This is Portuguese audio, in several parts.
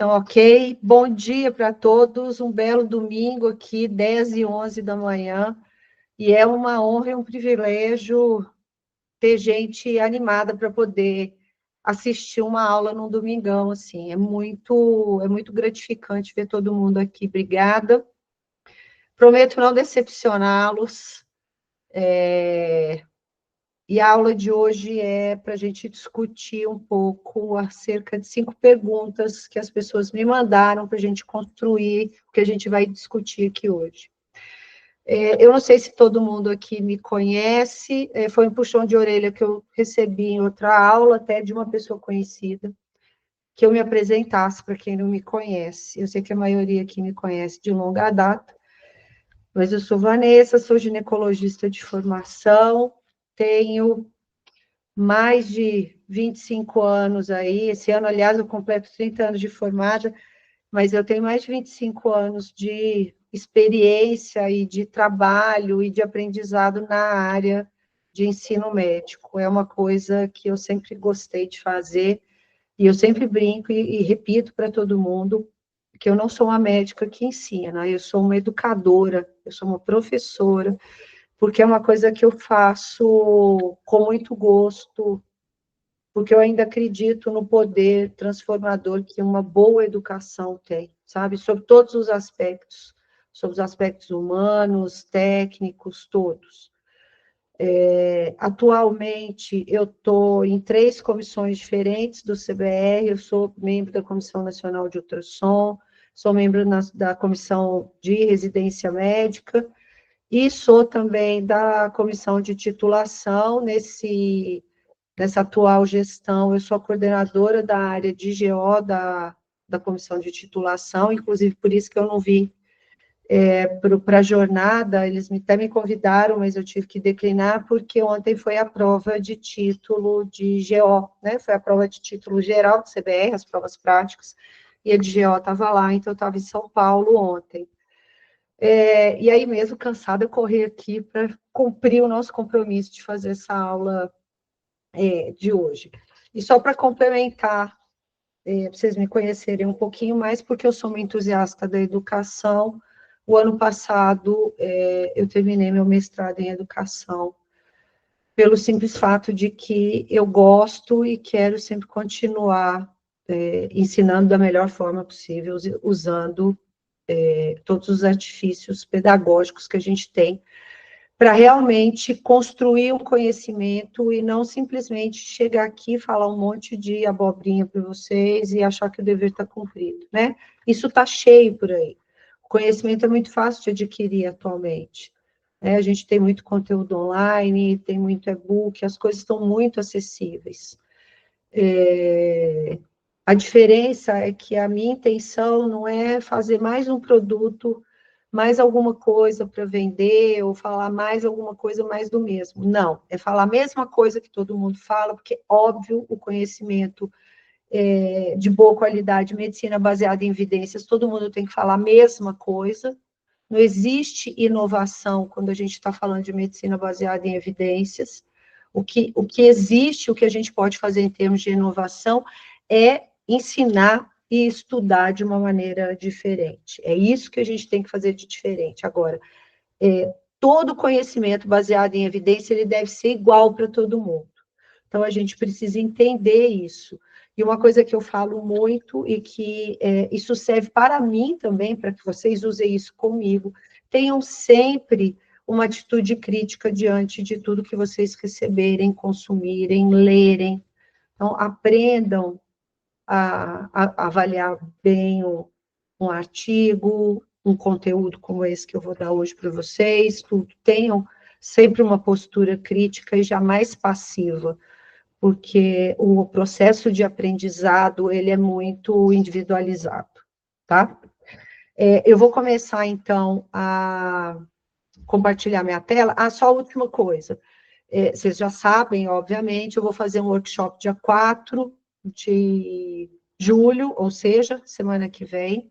Então, ok. Bom dia para todos. Um belo domingo aqui, 10h11 da manhã. E é uma honra e um privilégio ter gente animada para poder assistir uma aula num domingão, assim. É muito gratificante ver todo mundo aqui. Obrigada. Prometo não decepcioná-los. E a aula de hoje é para a gente discutir um pouco acerca de 5 perguntas que as pessoas me mandaram para a gente construir o que a gente vai discutir aqui hoje. Eu não sei se todo mundo aqui me conhece, foi um puxão de orelha que eu recebi em outra aula, até de uma pessoa conhecida, que eu me apresentasse para quem não me conhece. Eu sei que a maioria aqui me conhece de longa data, mas eu sou Vanessa, sou ginecologista de formação, tenho mais de 25 anos aí, esse ano, aliás, eu completo 30 anos de formada, mas eu tenho mais de 25 anos de experiência e de trabalho e de aprendizado na área de ensino médico. É uma coisa que eu sempre gostei de fazer, e eu sempre brinco e repito para todo mundo que eu não sou uma médica que ensina, eu sou uma educadora, eu sou uma professora, porque é uma coisa que eu faço com muito gosto, porque eu ainda acredito no poder transformador que uma boa educação tem, sabe? Sobre todos os aspectos, sobre os aspectos humanos, técnicos, todos. Atualmente, eu estou em 3 comissões diferentes do CBR, eu sou membro da Comissão Nacional de Ultrassom, sou membro da Comissão de Residência Médica, e sou também da Comissão de Titulação. Nessa atual gestão, eu sou a coordenadora da área de GO da comissão de titulação, inclusive por isso que eu não vi para a jornada, eles até me convidaram, mas eu tive que declinar, porque ontem foi a prova de título de GO, né? Foi a prova de título geral do CBR, as provas práticas, e a de GO estava lá, então eu estava em São Paulo ontem. E aí mesmo, cansada, eu corri aqui para cumprir o nosso compromisso de fazer essa aula de hoje. E só para complementar, para vocês me conhecerem um pouquinho mais, porque eu sou uma entusiasta da educação. O ano passado, eu terminei meu mestrado em educação, pelo simples fato de que eu gosto e quero sempre continuar ensinando da melhor forma possível, usando todos os artifícios pedagógicos que a gente tem, para realmente construir um conhecimento e não simplesmente chegar aqui e falar um monte de abobrinha para vocês e achar que o dever está cumprido, né? Isso está cheio por aí. O conhecimento é muito fácil de adquirir atualmente. A gente tem muito conteúdo online, tem muito e-book, as coisas estão muito acessíveis. A diferença é que a minha intenção não é fazer mais um produto, mais alguma coisa para vender, ou falar mais alguma coisa mais do mesmo. Não, é falar a mesma coisa que todo mundo fala, porque, óbvio, o conhecimento de boa qualidade, medicina baseada em evidências, todo mundo tem que falar a mesma coisa. Não existe inovação quando a gente está falando de medicina baseada em evidências. O que existe, o que a gente pode fazer em termos de inovação, é ensinar e estudar de uma maneira diferente. É isso que a gente tem que fazer de diferente. Agora, todo conhecimento baseado em evidência, ele deve ser igual para todo mundo. Então, a gente precisa entender isso. E uma coisa que eu falo muito, e que isso serve para mim também, para que vocês usem isso comigo, tenham sempre uma atitude crítica diante de tudo que vocês receberem, consumirem, lerem. Então, aprendam a avaliar bem um artigo, um conteúdo como esse que eu vou dar hoje para vocês, tudo. Tenham sempre uma postura crítica e jamais passiva, porque o processo de aprendizado, ele é muito individualizado, tá? Eu vou começar, então, a compartilhar minha tela. Só a última coisa. Vocês já sabem, obviamente, eu vou fazer um workshop dia 4 de julho, ou seja, semana que vem,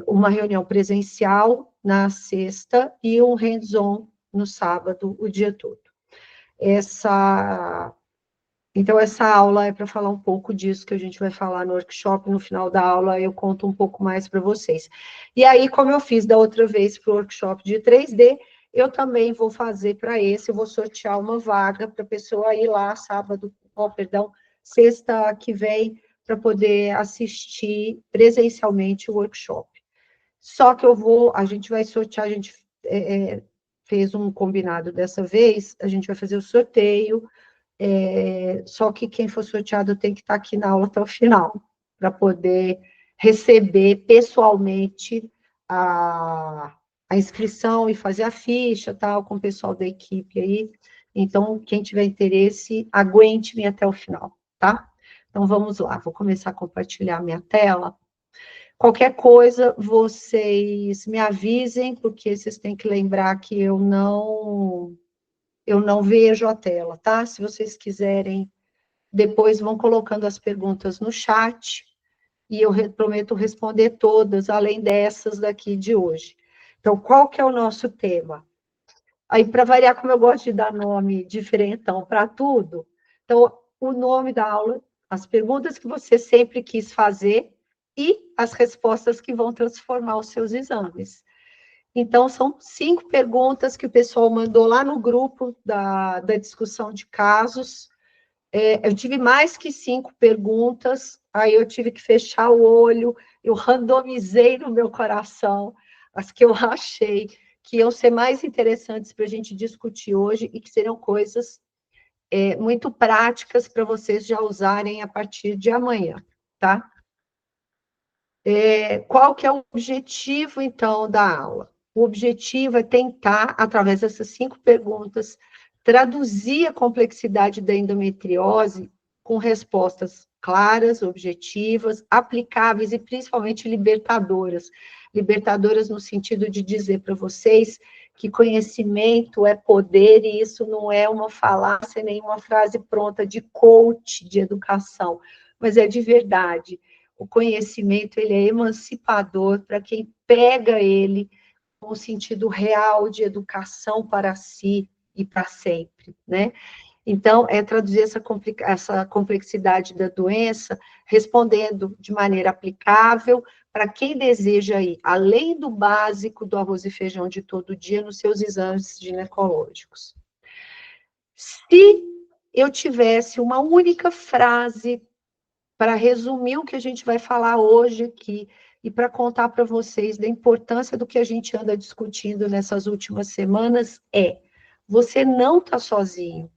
uma reunião presencial na sexta e um hands-on no sábado, o dia todo. Então, essa aula é para falar um pouco disso que a gente vai falar no workshop. No final da aula, eu conto um pouco mais para vocês. E aí, como eu fiz da outra vez para o workshop de 3D, eu também vou fazer para esse, eu vou sortear uma vaga para a pessoa ir lá sábado, sexta que vem, para poder assistir presencialmente o workshop. Só que a gente vai sortear, a gente fez um combinado dessa vez, a gente vai fazer o sorteio, só que quem for sorteado tem que estar aqui na aula até o final, para poder receber pessoalmente a inscrição e fazer a ficha, tal, com o pessoal da equipe aí. Então, quem tiver interesse, aguente-me até o final, tá? Então, vamos lá, vou começar a compartilhar minha tela. Qualquer coisa, vocês me avisem, porque vocês têm que lembrar que eu não vejo a tela, tá? Se vocês quiserem, depois vão colocando as perguntas no chat, e eu prometo responder todas, além dessas daqui de hoje. Então, qual que é o nosso tema? Aí, para variar, como eu gosto de dar nome diferentão para tudo, então, o nome da aula, as perguntas que você sempre quis fazer e as respostas que vão transformar os seus exames. Então, são 5 perguntas que o pessoal mandou lá no grupo da discussão de casos. Eu tive mais que 5 perguntas, aí eu tive que fechar o olho, eu randomizei no meu coração as que eu achei que iam ser mais interessantes para a gente discutir hoje e que seriam coisas muito práticas para vocês já usarem a partir de amanhã, tá? Qual que é o objetivo, então, da aula? O objetivo é tentar, através dessas 5 perguntas, traduzir a complexidade da endometriose com respostas claras, objetivas, aplicáveis e principalmente libertadoras. Libertadoras no sentido de dizer para vocês que conhecimento é poder e isso não é uma falácia nem uma frase pronta de coach de educação, mas é de verdade. O conhecimento, ele é emancipador para quem pega ele no sentido real de educação para si e para sempre, né? Então, é traduzir essa complexidade da doença, respondendo de maneira aplicável para quem deseja ir, além do básico do arroz e feijão de todo dia, nos seus exames ginecológicos. Se eu tivesse uma única frase para resumir o que a gente vai falar hoje aqui e para contar para vocês da importância do que a gente anda discutindo nessas últimas semanas, você não está sozinho.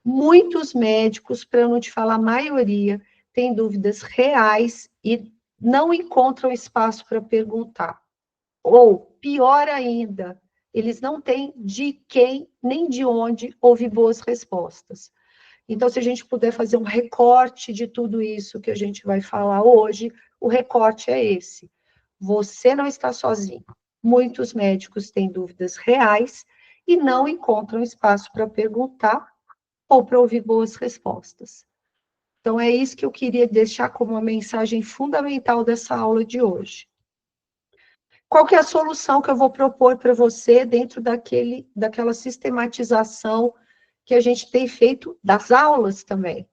Muitos médicos, para não te falar a maioria, têm dúvidas reais e não encontram espaço para perguntar. Ou, pior ainda, eles não têm de quem nem de onde ouvir boas respostas. Então, se a gente puder fazer um recorte de tudo isso que a gente vai falar hoje, o recorte é esse. Você não está sozinho. Muitos médicos têm dúvidas reais e não encontram espaço para perguntar ou para ouvir boas respostas. Então, é isso que eu queria deixar como uma mensagem fundamental dessa aula de hoje. Qual que é a solução que eu vou propor para você dentro daquela sistematização que a gente tem feito das aulas também?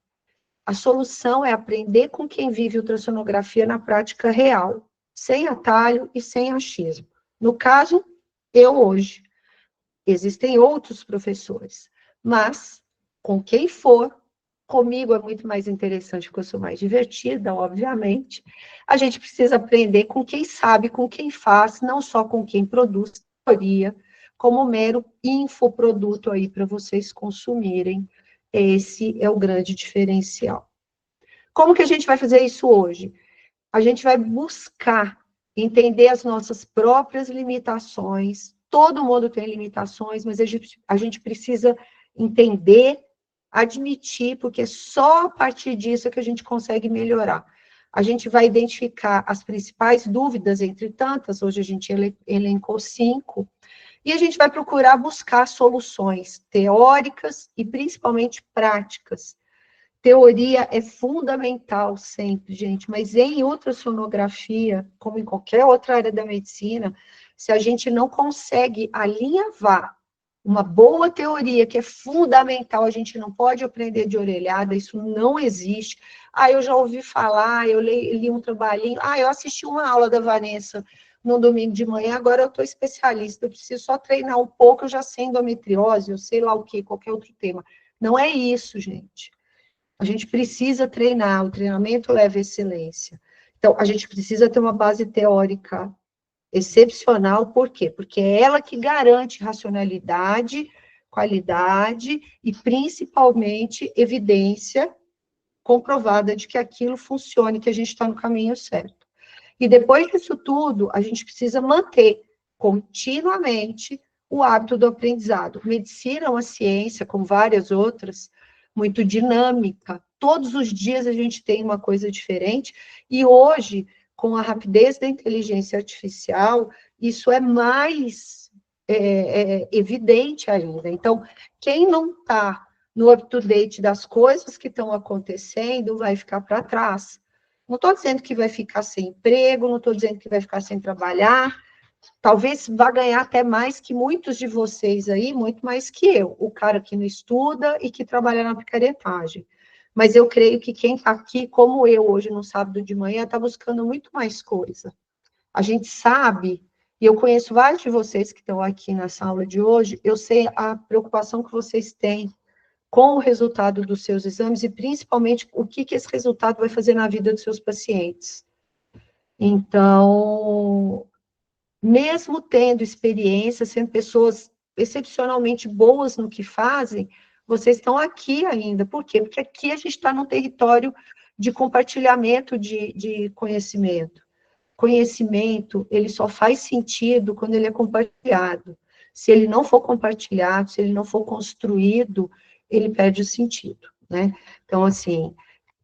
A solução é aprender com quem vive ultrassonografia na prática real, sem atalho e sem achismo. No caso, eu hoje. Existem outros professores, mas com quem for, comigo é muito mais interessante, porque eu sou mais divertida, obviamente. A gente precisa aprender com quem sabe, com quem faz, não só com quem produz teoria, como mero infoproduto aí para vocês consumirem. Esse é o grande diferencial. Como que a gente vai fazer isso hoje? A gente vai buscar entender as nossas próprias limitações. Todo mundo tem limitações, mas a gente precisa entender, admitir, porque é só a partir disso que a gente consegue melhorar. A gente vai identificar as principais dúvidas, entre tantas, hoje a gente elencou 5, e a gente vai procurar buscar soluções teóricas e principalmente práticas. Teoria é fundamental sempre, gente, mas em ultrassonografia, como em qualquer outra área da medicina, se a gente não consegue alinhavar uma boa teoria que é fundamental, a gente não pode aprender de orelhada, isso não existe. Ah, eu já ouvi falar, eu li um trabalhinho, eu assisti uma aula da Vanessa no domingo de manhã, agora eu estou especialista, eu preciso só treinar um pouco, eu já sei endometriose, eu sei lá o que, qualquer outro tema. Não é isso, gente. A gente precisa treinar, o treinamento leva à excelência. Então, a gente precisa ter uma base teórica excepcional, por quê? Porque é ela que garante racionalidade, qualidade e, principalmente, evidência comprovada de que aquilo funcione, que a gente está no caminho certo. E depois disso tudo, a gente precisa manter continuamente o hábito do aprendizado. Medicina é uma ciência, como várias outras, muito dinâmica. Todos os dias a gente tem uma coisa diferente, e hoje, com a rapidez da inteligência artificial, isso é mais evidente ainda. Então, quem não está no up-to-date das coisas que estão acontecendo vai ficar para trás. Não estou dizendo que vai ficar sem emprego, não estou dizendo que vai ficar sem trabalhar, talvez vá ganhar até mais que muitos de vocês aí, muito mais que eu, o cara que não estuda e que trabalha na picaretagem. Mas eu creio que quem está aqui, como eu, hoje no sábado de manhã, está buscando muito mais coisa. A gente sabe, e eu conheço vários de vocês que estão aqui nessa aula de hoje, eu sei a preocupação que vocês têm com o resultado dos seus exames e, principalmente, o que esse resultado vai fazer na vida dos seus pacientes. Então, mesmo tendo experiência, sendo pessoas excepcionalmente boas no que fazem, vocês estão aqui ainda. Por quê? Porque aqui a gente está num território de compartilhamento de conhecimento. Conhecimento, ele só faz sentido quando ele é compartilhado. Se ele não for compartilhado, se ele não for construído, ele perde o sentido, né? Então, assim,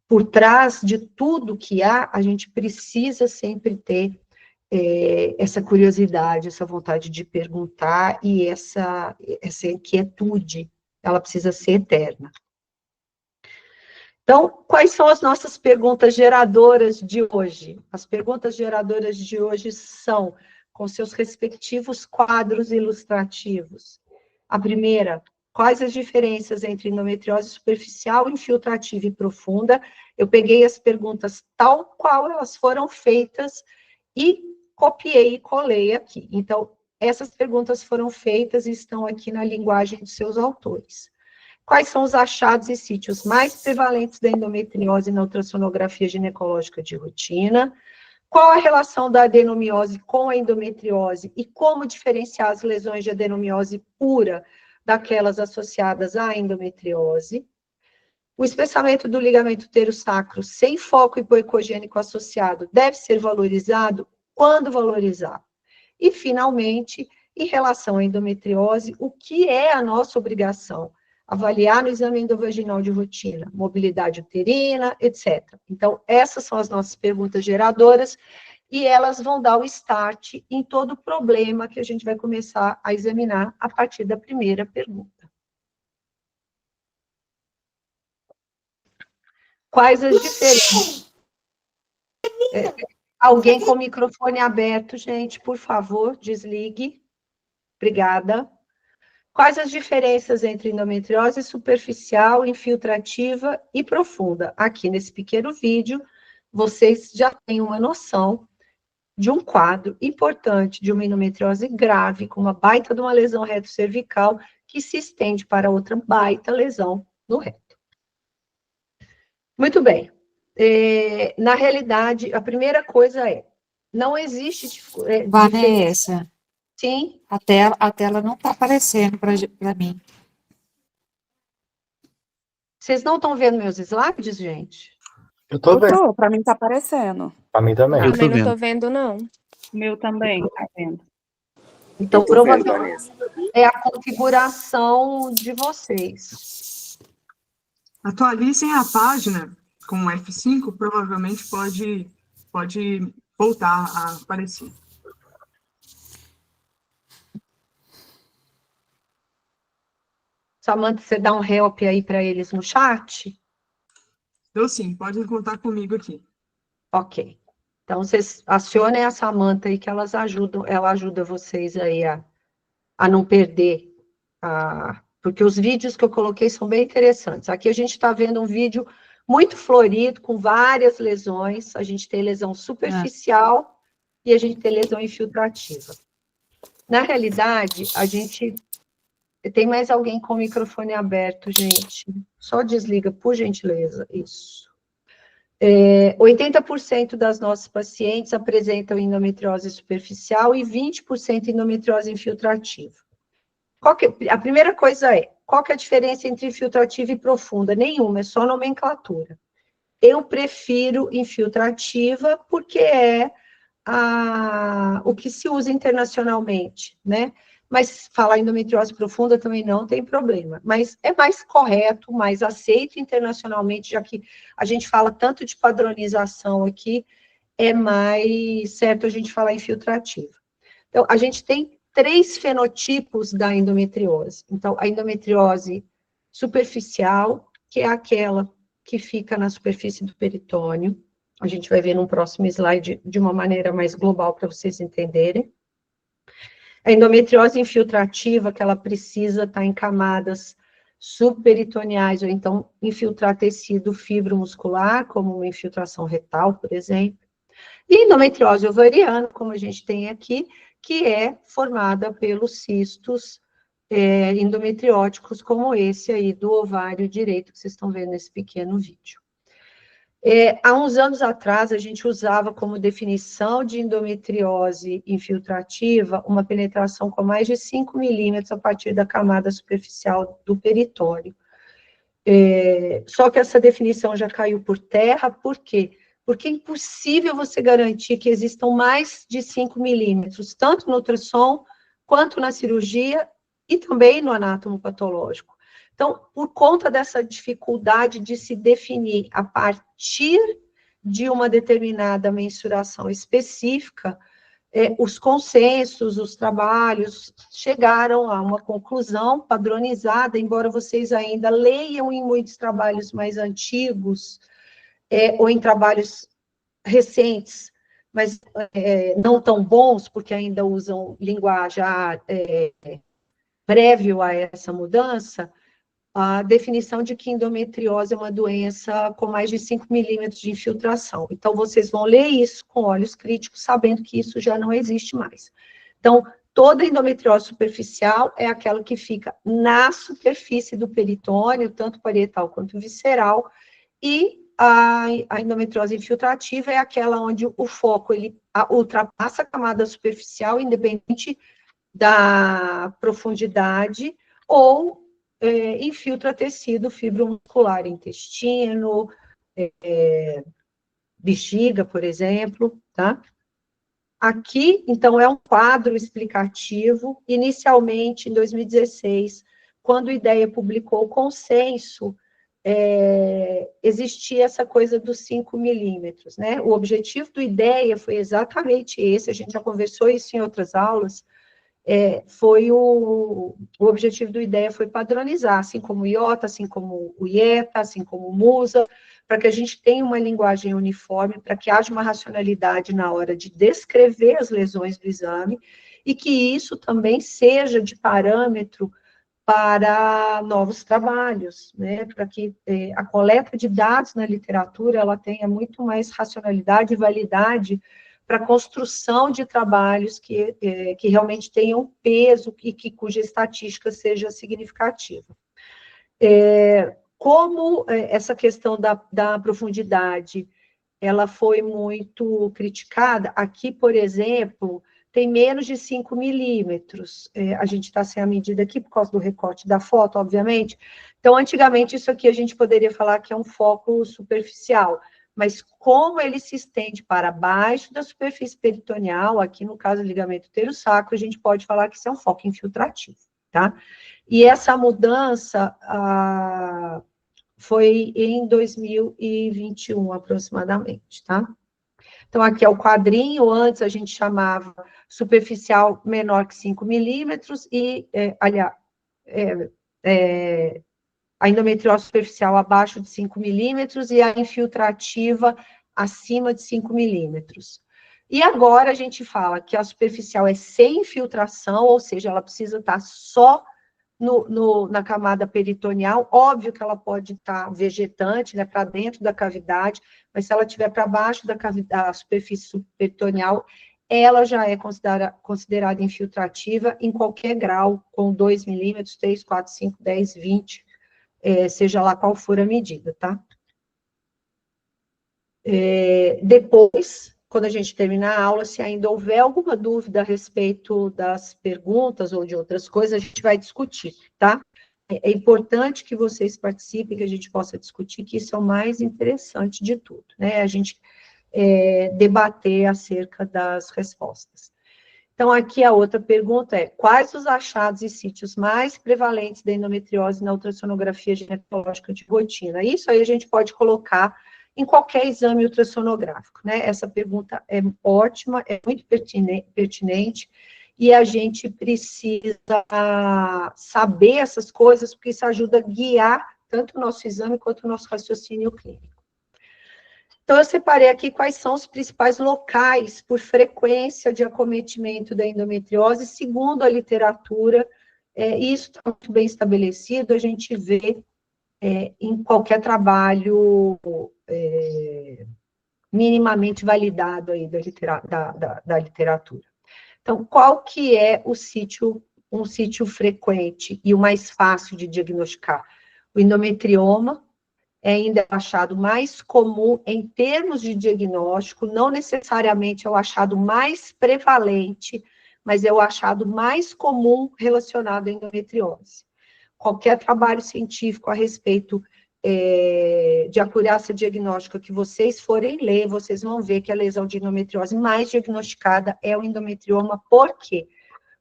por trás de tudo que há, a gente precisa sempre ter essa curiosidade, essa vontade de perguntar e essa inquietude, ela precisa ser eterna. Então, quais são as nossas perguntas geradoras de hoje? As perguntas geradoras de hoje são, com seus respectivos quadros ilustrativos. A primeira, quais as diferenças entre endometriose superficial, infiltrativa e profunda? Eu peguei as perguntas tal qual elas foram feitas e copiei e colei aqui. Então, essas perguntas foram feitas e estão aqui na linguagem dos seus autores. Quais são os achados e sítios mais prevalentes da endometriose na ultrassonografia ginecológica de rotina? Qual a relação da adenomiose com a endometriose e como diferenciar as lesões de adenomiose pura daquelas associadas à endometriose? O espessamento do ligamento uterosacro sem foco hipoecogênico associado deve ser valorizado? Quando valorizar? E, finalmente, em relação à endometriose, o que é a nossa obrigação? Avaliar no exame endovaginal de rotina, mobilidade uterina, etc. Então, essas são as nossas perguntas geradoras, e elas vão dar o start em todo o problema que a gente vai começar a examinar a partir da primeira pergunta. Quais as diferenças? Alguém com o microfone aberto, gente, por favor, desligue. Obrigada. Quais as diferenças entre endometriose superficial, infiltrativa e profunda? Aqui nesse pequeno vídeo, vocês já têm uma noção de um quadro importante de uma endometriose grave, com uma baita de uma lesão retrocervical, que se estende para outra baita lesão no reto. Muito bem. Na realidade, a primeira coisa não existe diferença. Vanessa, Sim. a tela não está aparecendo para mim. Vocês não estão vendo meus slides, gente? Eu tô vendo. Para mim tá aparecendo. Pra mim também. Eu também não tô vendo, não. Meu também, tá vendo? Então, provavelmente é a configuração de vocês. Atualizem a página com o F5, provavelmente pode voltar a aparecer. Samantha, você dá um help aí para eles no chat? Então, sim, pode contar comigo aqui. Ok. Então, vocês acionem a Samantha aí, que ela ajuda vocês aí a não perder porque os vídeos que eu coloquei são bem interessantes. Aqui a gente está vendo um vídeo muito florido, com várias lesões. A gente tem lesão superficial e a gente tem lesão infiltrativa. Na realidade, a gente... Tem mais alguém com o microfone aberto, gente? Só desliga, por gentileza. Isso. 80% das nossas pacientes apresentam endometriose superficial e 20% endometriose infiltrativa. A primeira coisa qual que é a diferença entre infiltrativa e profunda? Nenhuma, é só nomenclatura. Eu prefiro infiltrativa porque é o que se usa internacionalmente, né? Mas falar endometriose profunda também não tem problema. Mas é mais correto, mais aceito internacionalmente, já que a gente fala tanto de padronização aqui, é mais certo a gente falar infiltrativa. Então, a gente tem 3 fenotipos da endometriose. Então, a endometriose superficial, que é aquela que fica na superfície do peritônio. A gente vai ver num próximo slide de uma maneira mais global para vocês entenderem. A endometriose infiltrativa, que ela precisa estar em camadas subperitoneais, ou então infiltrar tecido fibromuscular, como uma infiltração retal, por exemplo. E endometriose ovariana, como a gente tem aqui, que é formada pelos cistos endometrióticos, como esse aí do ovário direito, que vocês estão vendo nesse pequeno vídeo. Há uns anos atrás, a gente usava como definição de endometriose infiltrativa uma penetração com mais de 5 milímetros a partir da camada superficial do peritônio. Só que essa definição já caiu por terra, por quê? Porque é impossível você garantir que existam mais de 5 milímetros, tanto no ultrassom, quanto na cirurgia, e também no anatomopatológico. Então, por conta dessa dificuldade de se definir a partir de uma determinada mensuração específica, os consensos, os trabalhos chegaram a uma conclusão padronizada, embora vocês ainda leiam em muitos trabalhos mais antigos, ou em trabalhos recentes, mas não tão bons, porque ainda usam linguajar prévio a essa mudança, a definição de que endometriose é uma doença com mais de 5 milímetros de infiltração. Então, vocês vão ler isso com olhos críticos, sabendo que isso já não existe mais. Então, toda endometriose superficial é aquela que fica na superfície do peritônio, tanto parietal quanto visceral, e a endometriose infiltrativa é aquela onde o foco ele ultrapassa a camada superficial, independente da profundidade, ou infiltra tecido fibromuscular, intestino, bexiga, por exemplo, tá? Aqui, então, é um quadro explicativo. Inicialmente, em 2016, quando o IDEA publicou o consenso, existia essa coisa dos 5 milímetros, né? O objetivo do IDEA foi exatamente esse, a gente já conversou isso em outras aulas, o objetivo do IDEA foi padronizar, assim como o IOTA, assim como o IETA, assim como o MUSA, para que a gente tenha uma linguagem uniforme, para que haja uma racionalidade na hora de descrever as lesões do exame, e que isso também seja de parâmetro para novos trabalhos, né, para que a coleta de dados na literatura, ela tenha muito mais racionalidade e validade para a construção de trabalhos que realmente tenham peso e cuja estatística seja significativa. Como essa questão da profundidade, ela foi muito criticada, aqui, por exemplo, tem menos de 5 milímetros, a gente está sem a medida aqui por causa do recorte da foto, obviamente, então, antigamente, isso aqui a gente poderia falar que é um foco superficial, mas como ele se estende para baixo da superfície peritoneal, aqui no caso do ligamento uterosacro, a gente pode falar que isso é um foco infiltrativo, tá? E essa mudança foi em 2021, aproximadamente, tá? Então, aqui é o quadrinho, antes a gente chamava superficial menor que 5 milímetros, e, aliás, a endometriose superficial abaixo de 5 milímetros e a infiltrativa acima de 5 milímetros. E agora a gente fala que a superficial é sem infiltração, ou seja, ela precisa estar só na camada peritoneal, óbvio que ela pode estar vegetante, né, para dentro da cavidade, mas se ela estiver para baixo da superfície peritoneal, ela já é considerada infiltrativa em qualquer grau, com 2 milímetros, 3, 4, 5, 10, 20, seja lá qual for a medida, tá? Depois, quando a gente terminar a aula, se ainda houver alguma dúvida a respeito das perguntas ou de outras coisas, a gente vai discutir, tá? É importante que vocês participem, que a gente possa discutir, que isso é o mais interessante de tudo, né? A gente debater acerca das respostas. Então, aqui a outra pergunta é: quais os achados e sítios mais prevalentes da endometriose na ultrassonografia ginecológica de rotina? Isso aí a gente pode colocar em qualquer exame ultrassonográfico, né? Essa pergunta é ótima, é muito pertinente, e a gente precisa saber essas coisas, porque isso ajuda a guiar tanto o nosso exame quanto o nosso raciocínio clínico. Então, eu separei aqui quais são os principais locais por frequência de acometimento da endometriose, segundo a literatura, isso está muito bem estabelecido, a gente vê em qualquer trabalho minimamente validado aí da literatura. Então, qual que é um sítio frequente e o mais fácil de diagnosticar? O endometrioma é ainda o achado mais comum em termos de diagnóstico, não necessariamente é o achado mais prevalente, mas é o achado mais comum relacionado à endometriose. Qualquer trabalho científico a respeito de acurácia diagnóstica que vocês forem ler, vocês vão ver que a lesão de endometriose mais diagnosticada é o endometrioma. Por quê?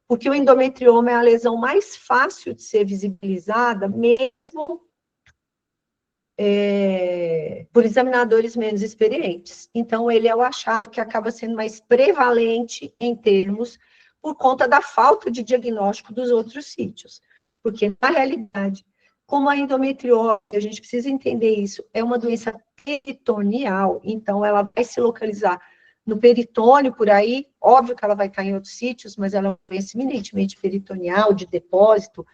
Porque o endometrioma é a lesão mais fácil de ser visibilizada, mesmo por examinadores menos experientes. Então, ele é o achado que acaba sendo mais prevalente em termos, por conta da falta de diagnóstico dos outros sítios. Porque, na realidade, como a endometriose, a gente precisa entender isso, é uma doença peritoneal, então ela vai se localizar no peritônio, por aí, óbvio que ela vai estar em outros sítios, mas ela é uma doença eminentemente peritoneal, de depósito.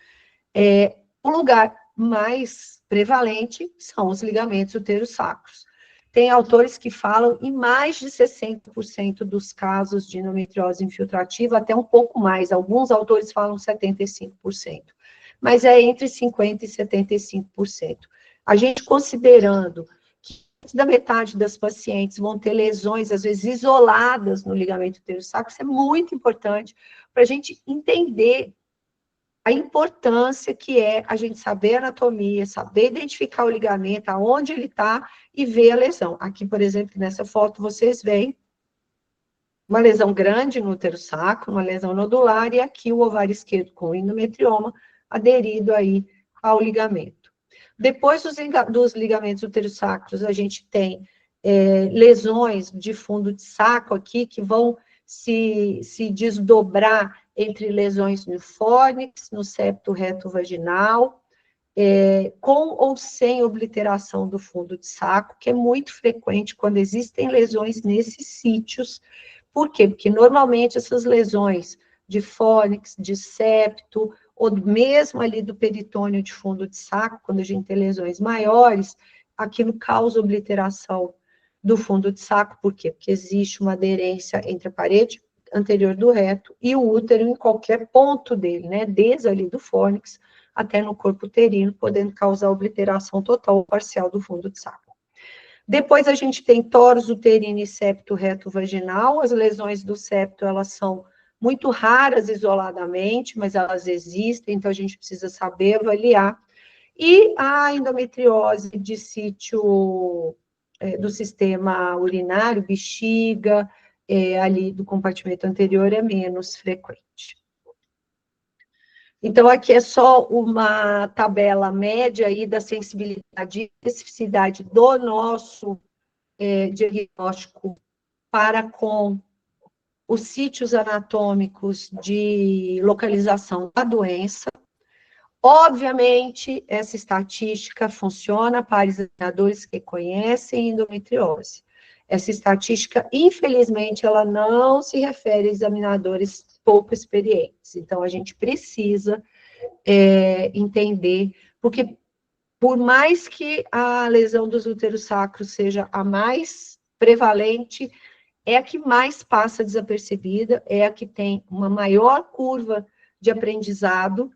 O lugar mais prevalente são os ligamentos uterosacros. Tem autores que falam em mais de 60% dos casos de endometriose infiltrativa, até um pouco mais, alguns autores falam 75%, mas é entre 50% e 75%. A gente considerando que mais da metade das pacientes vão ter lesões, às vezes isoladas no ligamento uterosacro, isso é muito importante para a gente entender a importância que é a gente saber a anatomia, saber identificar o ligamento, aonde ele está e ver a lesão. Aqui, por exemplo, nessa foto, vocês veem uma lesão grande no uterosacro, uma lesão nodular, e aqui o ovário esquerdo com endometrioma aderido aí ao ligamento. Depois dos ligamentos uterosacros, a gente tem lesões de fundo de saco aqui, que vão se desdobrar entre lesões no fórnix, no septo reto vaginal, com ou sem obliteração do fundo de saco, que é muito frequente quando existem lesões nesses sítios. Por quê? Porque normalmente essas lesões de fórnix, de septo, ou mesmo ali do peritônio de fundo de saco, quando a gente tem lesões maiores, aquilo causa obliteração do fundo de saco. Por quê? Porque existe uma aderência entre a parede anterior do reto e o útero em qualquer ponto dele, né? Desde ali do fórnix até no corpo uterino, podendo causar obliteração total ou parcial do fundo de saco. Depois a gente tem tórax uterino e septo reto vaginal. As lesões do septo, elas são muito raras isoladamente, mas elas existem, então a gente precisa saber avaliar. E a endometriose de sítio do sistema urinário, bexiga, ali do compartimento anterior é menos frequente. Então, aqui é só uma tabela média aí da sensibilidade e especificidade do nosso diagnóstico para com os sítios anatômicos de localização da doença. Obviamente, essa estatística funciona para examinadores que conhecem endometriose. Essa estatística, infelizmente, ela não se refere a examinadores pouco experientes. Então, a gente precisa entender, porque por mais que a lesão dos úteros sacros seja a mais prevalente, é a que mais passa desapercebida, é a que tem uma maior curva de aprendizado,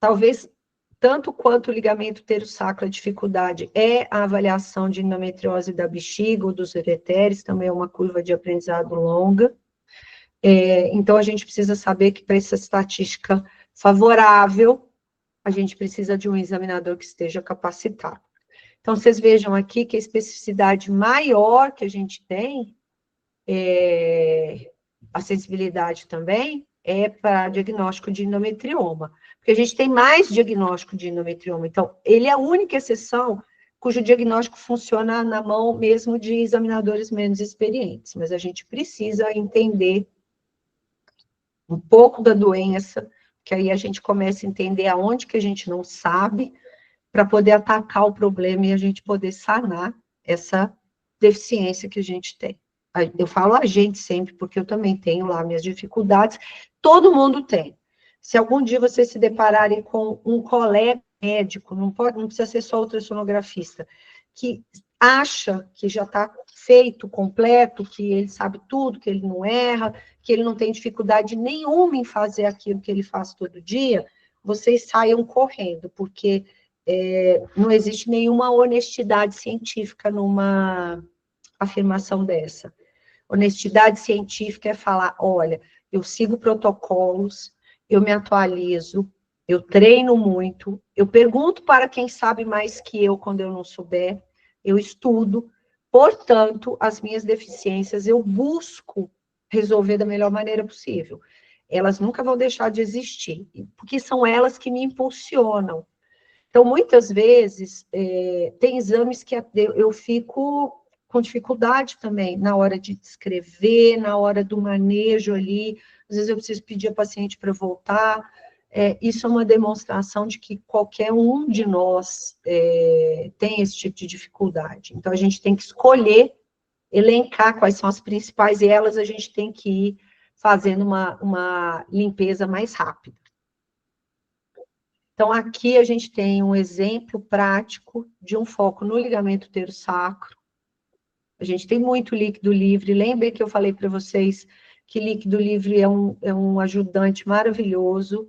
talvez tanto quanto o ligamento útero-sacro, a dificuldade é a avaliação de endometriose da bexiga ou dos ureteres, também é uma curva de aprendizado longa. Então, a gente precisa saber que para essa estatística favorável, a gente precisa de um examinador que esteja capacitado. Então, vocês vejam aqui que a especificidade maior que a gente tem, a sensibilidade também, é para diagnóstico de endometrioma. Porque a gente tem mais diagnóstico de endometrioma. Então, ele é a única exceção cujo diagnóstico funciona na mão mesmo de examinadores menos experientes. Mas a gente precisa entender um pouco da doença, que aí a gente começa a entender aonde que a gente não sabe, para poder atacar o problema e a gente poder sanar essa deficiência que a gente tem. Eu falo a gente sempre, porque eu também tenho lá minhas dificuldades, todo mundo tem. Se algum dia vocês se depararem com um colega médico, não precisa ser só ultrassonografista, que acha que já está feito, completo, que ele sabe tudo, que ele não erra, que ele não tem dificuldade nenhuma em fazer aquilo que ele faz todo dia, vocês saiam correndo, porque não existe nenhuma honestidade científica numa afirmação dessa. Honestidade científica é falar, olha, eu sigo protocolos, eu me atualizo, eu treino muito, eu pergunto para quem sabe mais que eu quando eu não souber, eu estudo, portanto, as minhas deficiências eu busco resolver da melhor maneira possível. Elas nunca vão deixar de existir, porque são elas que me impulsionam. Então, muitas vezes, tem exames que eu fico com dificuldade também na hora de descrever, na hora do manejo ali, às vezes eu preciso pedir a paciente para voltar. Isso é uma demonstração de que qualquer um de nós tem esse tipo de dificuldade. Então, a gente tem que escolher, elencar quais são as principais, e elas a gente tem que ir fazendo uma limpeza mais rápida. Então, aqui a gente tem um exemplo prático de um foco no ligamento útero-sacro. A gente tem muito líquido livre. Lembrem que eu falei para vocês que líquido livre é um ajudante maravilhoso.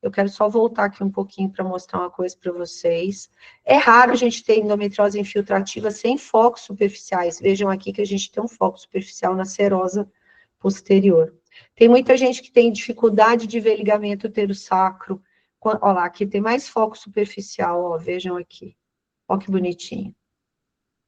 Eu quero só voltar aqui um pouquinho para mostrar uma coisa para vocês. É raro a gente ter endometriose infiltrativa sem focos superficiais. Vejam aqui que a gente tem um foco superficial na serosa posterior. Tem muita gente que tem dificuldade de ver ligamento útero-sacro. Olha lá, aqui tem mais foco superficial, ó, vejam aqui. Olha que bonitinho.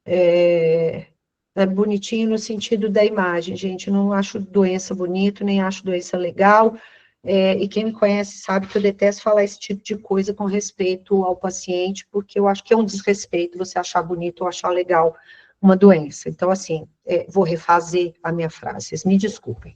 É bonitinho no sentido da imagem, gente. Eu não acho doença bonito, nem acho doença legal. E quem me conhece sabe que eu detesto falar esse tipo de coisa com respeito ao paciente, porque eu acho que é um desrespeito você achar bonito ou achar legal uma doença. Então, assim, vou refazer a minha frase, vocês me desculpem.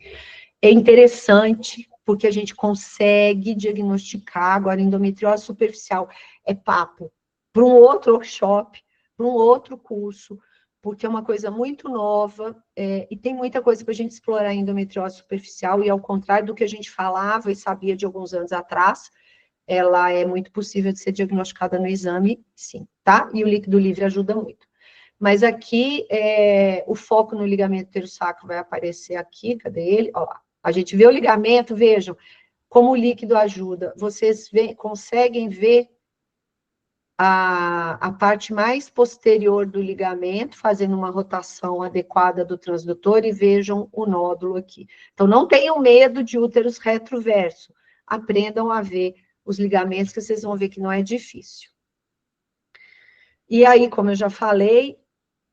É interessante, porque a gente consegue diagnosticar, agora, endometriose superficial é papo para um outro workshop, para um outro curso, porque é uma coisa muito nova, e tem muita coisa para a gente explorar em endometriose superficial, e ao contrário do que a gente falava e sabia de alguns anos atrás, ela é muito possível de ser diagnosticada no exame, sim, tá? E o líquido livre ajuda muito. Mas aqui, o foco no ligamento útero-sacro vai aparecer aqui, cadê ele? Ó lá. A gente vê o ligamento, vejam como o líquido ajuda. Vocês conseguem ver a parte mais posterior do ligamento, fazendo uma rotação adequada do transdutor, e vejam o nódulo aqui. Então, não tenham medo de úteros retroverso. Aprendam a ver os ligamentos, que vocês vão ver que não é difícil. E aí, como eu já falei,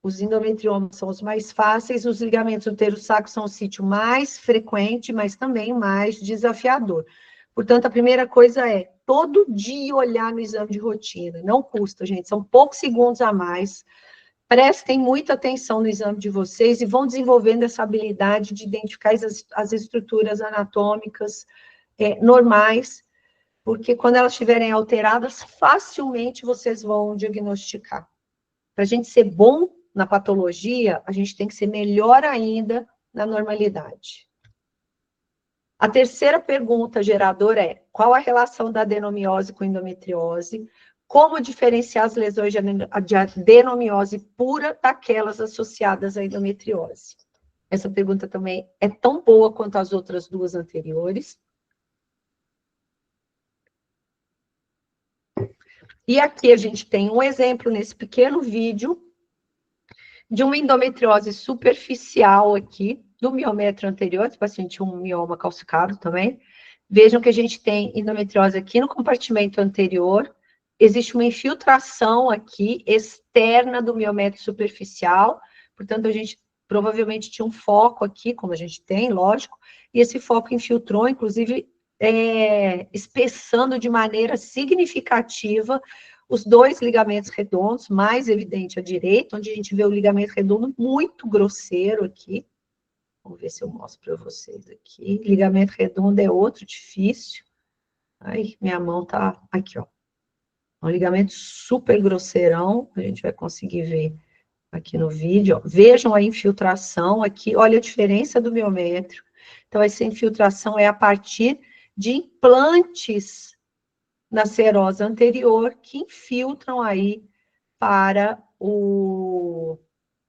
os endometriomas são os mais fáceis, os ligamentos útero-sacro são o sítio mais frequente, mas também mais desafiador. Portanto, a primeira coisa é, todo dia olhar no exame de rotina. Não custa, gente, são poucos segundos a mais. Prestem muita atenção no exame de vocês e vão desenvolvendo essa habilidade de identificar as estruturas anatômicas normais, porque quando elas estiverem alteradas, facilmente vocês vão diagnosticar. Para a gente ser bom na patologia, a gente tem que ser melhor ainda na normalidade. A terceira pergunta geradora é: qual a relação da adenomiose com endometriose? Como diferenciar as lesões de adenomiose pura daquelas associadas à endometriose? Essa pergunta também é tão boa quanto as outras duas anteriores. E aqui a gente tem um exemplo nesse pequeno vídeo de uma endometriose superficial aqui, do miométrio anterior, esse paciente tinha um mioma calcificado também. Vejam que a gente tem endometriose aqui no compartimento anterior, existe uma infiltração aqui externa do miométrio superficial, portanto, a gente provavelmente tinha um foco aqui, como a gente tem, lógico, e esse foco infiltrou, inclusive, espessando de maneira significativa os dois ligamentos redondos, mais evidente à direita, onde a gente vê o ligamento redondo muito grosseiro aqui. Vamos ver se eu mostro para vocês aqui. Ligamento redondo é outro difícil. Ai, minha mão tá aqui, ó. Um ligamento super grosseirão, a gente vai conseguir ver aqui no vídeo. Ó. Vejam a infiltração aqui, olha a diferença do miométrio. Então, essa infiltração é a partir de implantes na serosa anterior que infiltram aí para o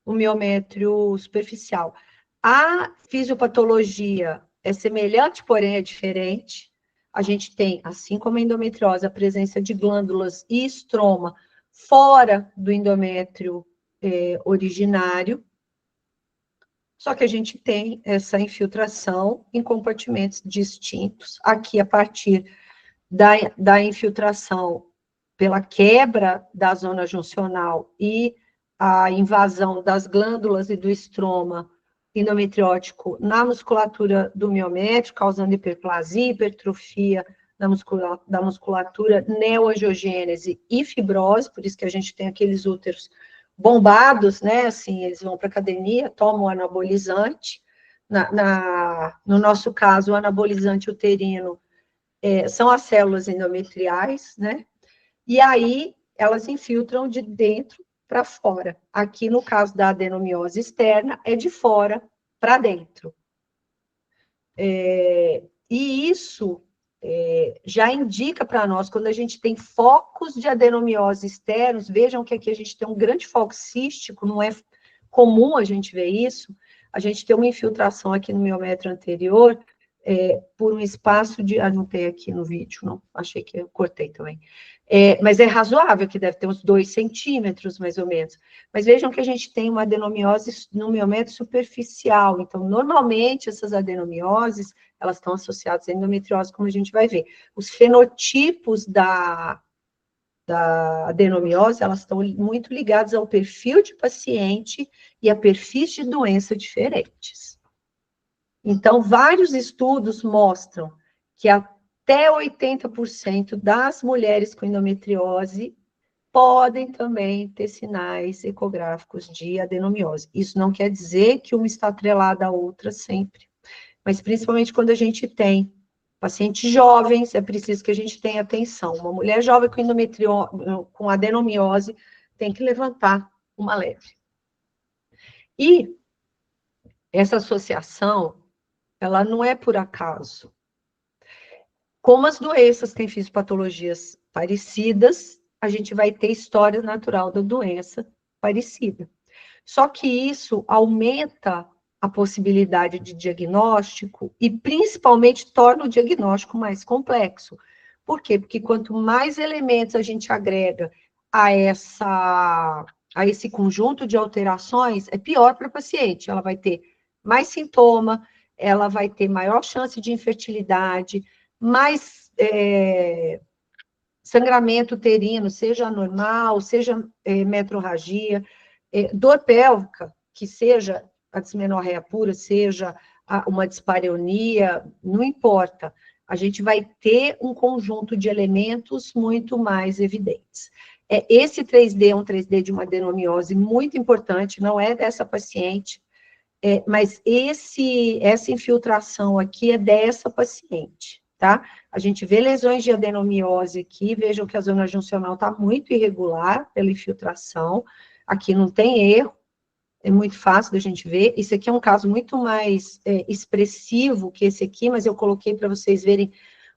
miométrio superficial. A fisiopatologia é semelhante, porém é diferente. A gente tem, assim como a endometriose, a presença de glândulas e estroma fora do endométrio originário, só que a gente tem essa infiltração em compartimentos distintos, aqui a partir da infiltração pela quebra da zona juncional e a invasão das glândulas e do estroma endometriótico na musculatura do miométrio, causando hiperplasia, hipertrofia da musculatura, neoangiogênese e fibrose, por isso que a gente tem aqueles úteros bombados, né, assim, eles vão para a academia, tomam anabolizante, no nosso caso, o anabolizante uterino são as células endometriais, né, e aí elas infiltram de dentro para fora. Aqui, no caso da adenomiose externa, é de fora para dentro. E isso já indica para nós, quando a gente tem focos de adenomiose externos, vejam que aqui a gente tem um grande foco cístico, não é comum a gente ver isso, a gente tem uma infiltração aqui no miométrio anterior, por um espaço de... não tem aqui no vídeo, não, achei que eu cortei também. Mas é razoável, que deve ter uns 2 centímetros, mais ou menos. Mas vejam que a gente tem uma adenomiose no miométrio superficial. Então, normalmente, essas adenomioses, elas estão associadas à endometriose, como a gente vai ver. Os fenotipos da adenomiose, elas estão muito ligadas ao perfil de paciente e a perfis de doença diferentes. Então, vários estudos mostram que até 80% das mulheres com endometriose podem também ter sinais ecográficos de adenomiose. Isso não quer dizer que uma está atrelada à outra sempre, mas principalmente quando a gente tem pacientes jovens, é preciso que a gente tenha atenção. Uma mulher jovem com adenomiose tem que levantar uma leve. E essa associação, ela não é por acaso. Como as doenças têm fisiopatologias parecidas, a gente vai ter história natural da doença parecida. Só que isso aumenta a possibilidade de diagnóstico e, principalmente, torna o diagnóstico mais complexo. Por quê? Porque quanto mais elementos a gente agrega a esse conjunto de alterações, é pior para a paciente. Ela vai ter mais sintoma, ela vai ter maior chance de infertilidade, mais sangramento uterino, seja anormal, seja metrorragia, dor pélvica, que seja a dismenorreia pura, seja uma dispareunia, não importa. A gente vai ter um conjunto de elementos muito mais evidentes. Esse 3D é um 3D de uma adenomiose muito importante, não é dessa paciente, mas essa infiltração aqui é dessa paciente, tá? A gente vê lesões de adenomiose aqui, vejam que a zona juncional está muito irregular pela infiltração, aqui não tem erro, é muito fácil da gente ver. Isso aqui é um caso muito mais expressivo que esse aqui, mas eu coloquei para vocês verem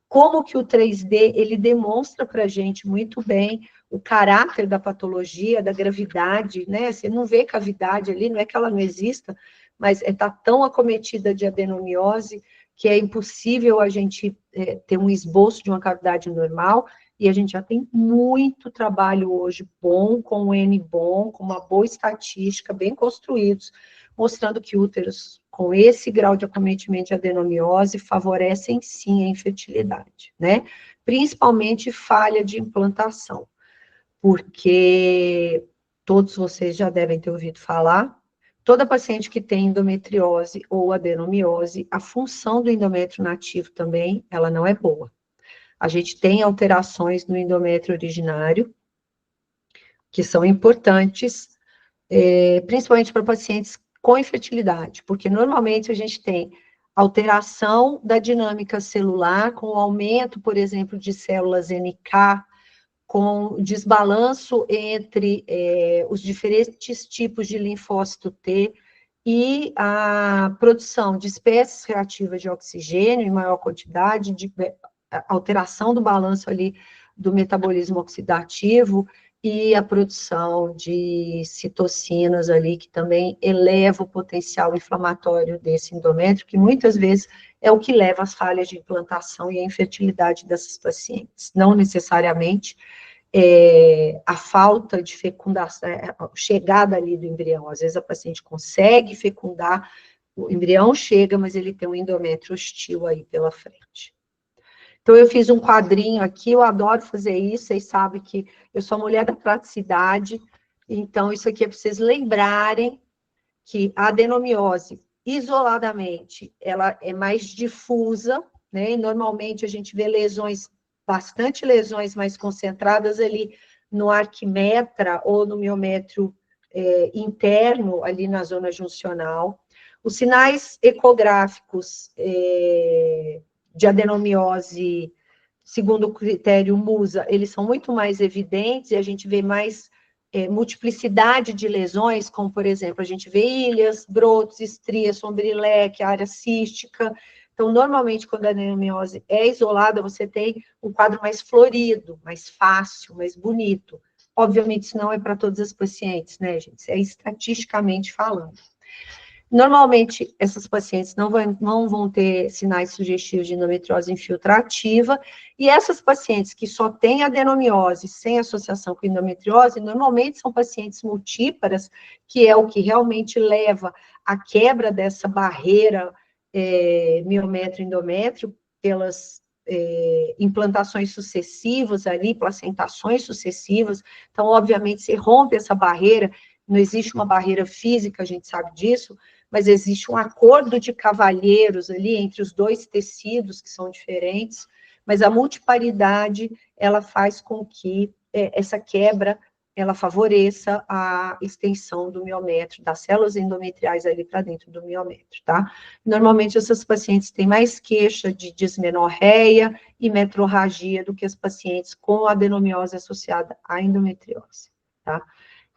como que o 3D, ele demonstra para a gente muito bem o caráter da patologia, da gravidade, né? Você não vê cavidade ali, não é que ela não exista, mas está tão acometida de adenomiose que é impossível a gente ter um esboço de uma cavidade normal, e a gente já tem muito trabalho hoje bom, com um N bom, com uma boa estatística, bem construídos, mostrando que úteros com esse grau de acometimento de adenomiose favorecem sim a infertilidade, né? Principalmente falha de implantação, porque todos vocês já devem ter ouvido falar, toda paciente que tem endometriose ou adenomiose, a função do endométrio nativo também, ela não é boa. A gente tem alterações no endométrio originário, que são importantes, principalmente para pacientes com infertilidade, porque normalmente a gente tem alteração da dinâmica celular, com o aumento, por exemplo, de células NK, com desbalanço entre os diferentes tipos de linfócito T e a produção de espécies reativas de oxigênio em maior quantidade, de alteração do balanço ali do metabolismo oxidativo e a produção de citocinas ali, que também eleva o potencial inflamatório desse endométrio, que muitas vezes é o que leva às falhas de implantação e à infertilidade dessas pacientes. Não necessariamente a falta de fecundação, a chegada ali do embrião. Às vezes a paciente consegue fecundar, o embrião chega, mas ele tem um endométrio hostil aí pela frente. Então, eu fiz um quadrinho aqui, eu adoro fazer isso, vocês sabem que eu sou a mulher da praticidade, então isso aqui é para vocês lembrarem que a adenomiose, isoladamente, ela é mais difusa, né, e normalmente a gente vê bastante lesões mais concentradas ali no arquimetra ou no miométrio interno, ali na zona juncional. Os sinais ecográficos de adenomiose, segundo o critério MUSA, eles são muito mais evidentes e a gente vê mais multiplicidade de lesões, como, por exemplo, a gente vê ilhas, brotos, estrias, sombreleque, área cística. Então, normalmente, quando a adenomiose é isolada, você tem um quadro mais florido, mais fácil, mais bonito. Obviamente, isso não é para todas as pacientes, né, gente? É estatisticamente falando. Normalmente, essas pacientes não vão ter sinais sugestivos de endometriose infiltrativa, e essas pacientes que só têm adenomiose sem associação com endometriose, normalmente são pacientes multíparas, que é o que realmente leva à quebra dessa barreira miométrio-endométrio pelas implantações sucessivas ali, placentações sucessivas. Então, obviamente, se rompe essa barreira, não existe uma barreira física, a gente sabe disso, mas existe um acordo de cavalheiros ali entre os dois tecidos, que são diferentes, mas a multiparidade, ela faz com que essa quebra, ela favoreça a extensão do miométrio, das células endometriais ali para dentro do miométrio, tá? Normalmente, essas pacientes têm mais queixa de dismenorreia e metrorragia do que as pacientes com adenomiose associada à endometriose, tá?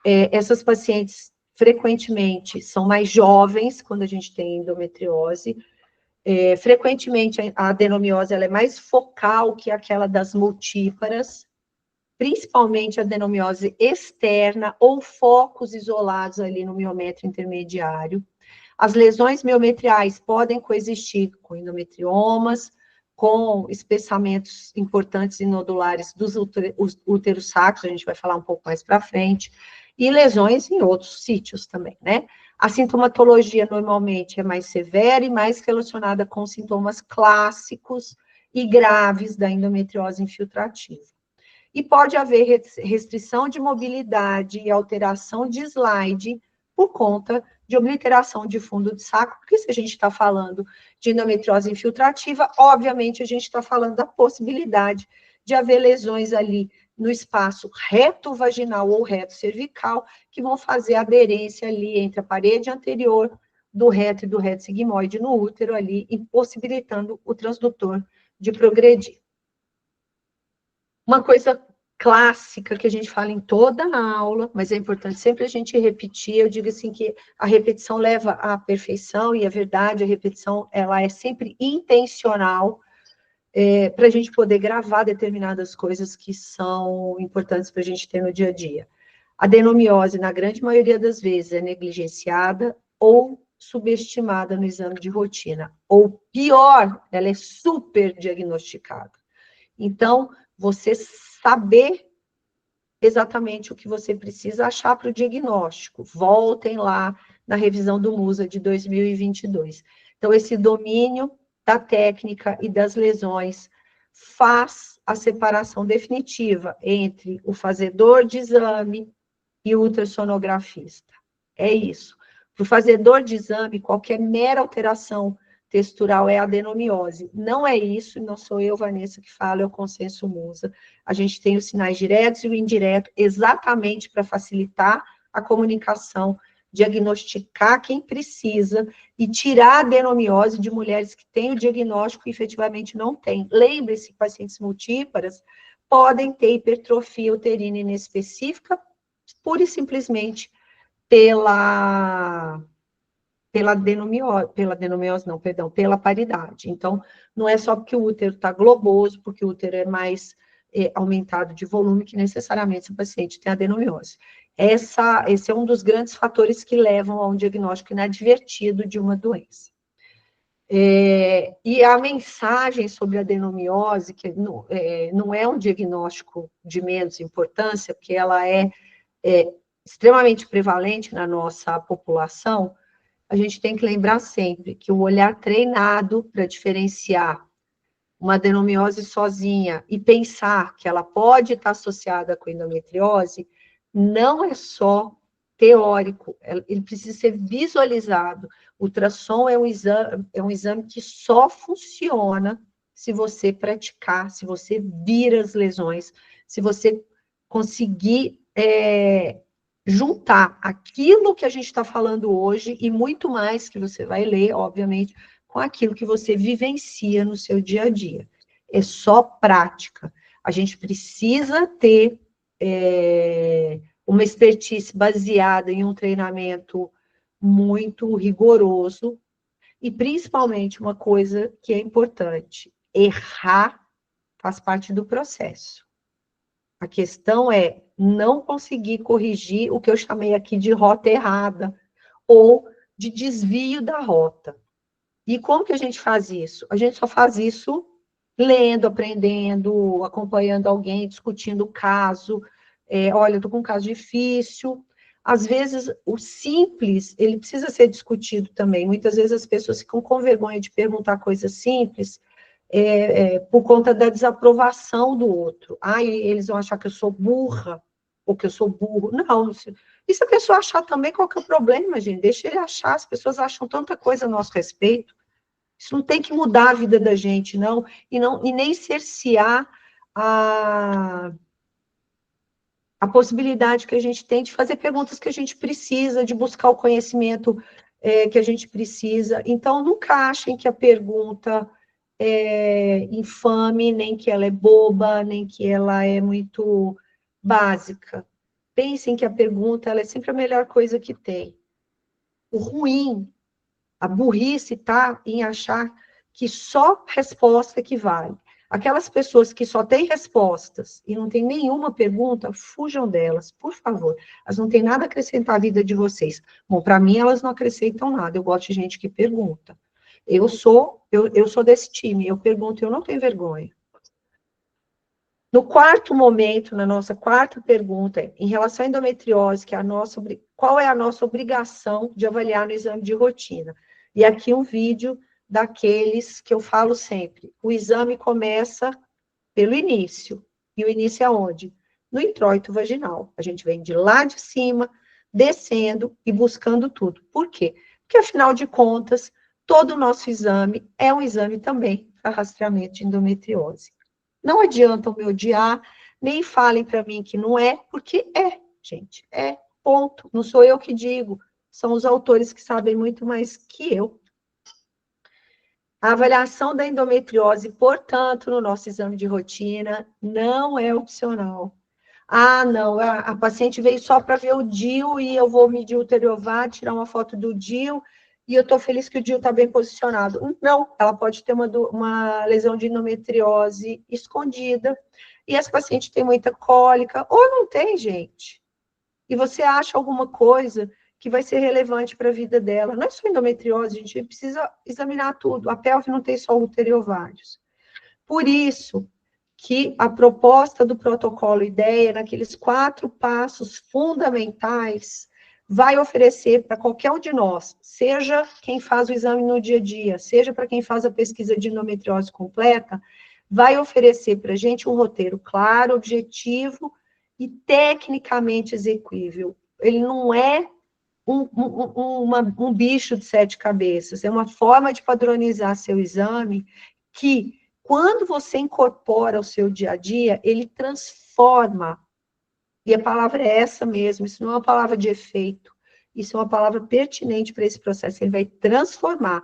Essas pacientes frequentemente são mais jovens quando a gente tem endometriose. Frequentemente a adenomiose ela é mais focal que aquela das multíparas, principalmente a adenomiose externa ou focos isolados ali no miométrio intermediário. As lesões miometriais podem coexistir com endometriomas, com espessamentos importantes e nodulares dos úteros sacros, a gente vai falar um pouco mais para frente, e lesões em outros sítios também, né? A sintomatologia normalmente é mais severa e mais relacionada com sintomas clássicos e graves da endometriose infiltrativa. E pode haver restrição de mobilidade e alteração de slide por conta de obliteração de fundo de saco, porque se a gente está falando de endometriose infiltrativa, obviamente a gente está falando da possibilidade de haver lesões ali no espaço reto vaginal ou reto cervical, que vão fazer aderência ali entre a parede anterior do reto e do reto sigmoide no útero ali, impossibilitando o transdutor de progredir. Uma coisa clássica que a gente fala em toda a aula, mas é importante sempre a gente repetir. Eu digo assim que a repetição leva à perfeição, e a verdade, a repetição, ela é sempre intencional, para a gente poder gravar determinadas coisas que são importantes para a gente ter no dia a dia. A adenomiose, na grande maioria das vezes, é negligenciada ou subestimada no exame de rotina. Ou pior, ela é super diagnosticada. Então, você saber exatamente o que você precisa achar para o diagnóstico. Voltem lá na revisão do MUSA de 2022. Então, esse domínio da técnica e das lesões faz a separação definitiva entre o fazedor de exame e o ultrassonografista. É isso. Para o fazedor de exame, qualquer mera alteração textural é adenomiose. Não é isso, não sou eu, Vanessa, que falo, é o consenso MUSA. A gente tem os sinais diretos e o indireto exatamente para facilitar a comunicação, diagnosticar quem precisa e tirar a adenomiose de mulheres que têm o diagnóstico e efetivamente não têm. Lembre-se que pacientes multíparas podem ter hipertrofia uterina inespecífica pura e simplesmente pela adenomiose, não, perdão, pela paridade. Então, não é só porque o útero está globoso, porque o útero é mais aumentado de volume, que necessariamente o paciente tem adenomiose. Esse é um dos grandes fatores que levam a um diagnóstico inadvertido de uma doença. E a mensagem sobre a adenomiose, que não é um diagnóstico de menos importância, porque ela é extremamente prevalente na nossa população, a gente tem que lembrar sempre que o olhar treinado para diferenciar uma adenomiose sozinha e pensar que ela pode estar associada com endometriose, não é só teórico, ele precisa ser visualizado. O ultrassom é um exame que só funciona se você praticar, se você vir as lesões, se você conseguir juntar aquilo que a gente está falando hoje e muito mais que você vai ler, obviamente, com aquilo que você vivencia no seu dia a dia. É só prática. A gente precisa ter uma expertise baseada em um treinamento muito rigoroso e, principalmente, uma coisa que é importante: errar faz parte do processo. A questão é não conseguir corrigir o que eu chamei aqui de rota errada ou de desvio da rota. E como que a gente faz isso? A gente só faz isso lendo, aprendendo, acompanhando alguém, discutindo o caso. Olha, eu estou com um caso difícil. Às vezes, o simples, ele precisa ser discutido também. Muitas vezes as pessoas ficam com vergonha de perguntar coisas simples, por conta da desaprovação do outro. Eles vão achar que eu sou burra, ou que eu sou burro. Não, e se a pessoa achar também, qual que é o problema, gente? Deixa ele achar, as pessoas acham tanta coisa a nosso respeito. Isso não tem que mudar a vida da gente, não, e nem cercear a possibilidade que a gente tem de fazer perguntas que a gente precisa, de buscar o conhecimento que a gente precisa. Então, nunca achem que a pergunta é infame, nem que ela é boba, nem que ela é muito básica. Pensem que a pergunta ela é sempre a melhor coisa que tem. O ruim, a burrice está em achar que só resposta que vale. Aquelas pessoas que só têm respostas e não tem nenhuma pergunta, fujam delas, por favor. Elas não têm nada a acrescentar à vida de vocês. Bom, para mim, elas não acrescentam nada. Eu gosto de gente que pergunta. Eu sou desse time, eu pergunto, eu não tenho vergonha. No quarto momento, na nossa quarta pergunta, em relação à endometriose, qual é a nossa obrigação de avaliar no exame de rotina? E aqui um vídeo daqueles que eu falo sempre. O exame começa pelo início. E o início é onde? No introito vaginal. A gente vem de lá de cima, descendo e buscando tudo. Por quê? Porque, afinal de contas, todo o nosso exame é um exame também para rastreamento de endometriose. Não adiantam me odiar, nem falem para mim que não é, porque é, gente, é, ponto. Não sou eu que digo, são os autores que sabem muito mais que eu. A avaliação da endometriose, portanto, no nosso exame de rotina, não é opcional. Ah, não, a paciente veio só para ver o DIU e eu vou medir o útero e ovário, tirar uma foto do DIU e eu estou feliz que o DIU está bem posicionado. Não, ela pode ter uma lesão de endometriose escondida e essa paciente tem muita cólica, ou não tem, gente. E você acha alguma coisa que vai ser relevante para a vida dela. Não é só endometriose, a gente precisa examinar tudo. A pelve não tem só útero e ovários. Por isso que a proposta do protocolo IDEA, naqueles 4 passos fundamentais, vai oferecer para qualquer um de nós, seja quem faz o exame no dia a dia, seja para quem faz a pesquisa de endometriose completa, vai oferecer para a gente um roteiro claro, objetivo e tecnicamente execuível. Ele não é um bicho de 7 cabeças, é uma forma de padronizar seu exame que, quando você incorpora ao seu dia a dia, ele transforma, e a palavra é essa mesmo, isso não é uma palavra de efeito, isso é uma palavra pertinente para esse processo, ele vai transformar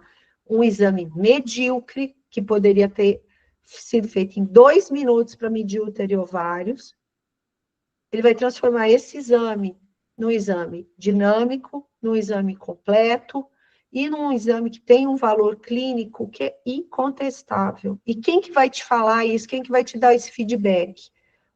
um exame medíocre, que poderia ter sido feito em 2 minutos para medir útero e ovários, ele vai transformar esse exame num exame dinâmico, num exame completo e num exame que tem um valor clínico que é incontestável. E quem que vai te falar isso? Quem que vai te dar esse feedback?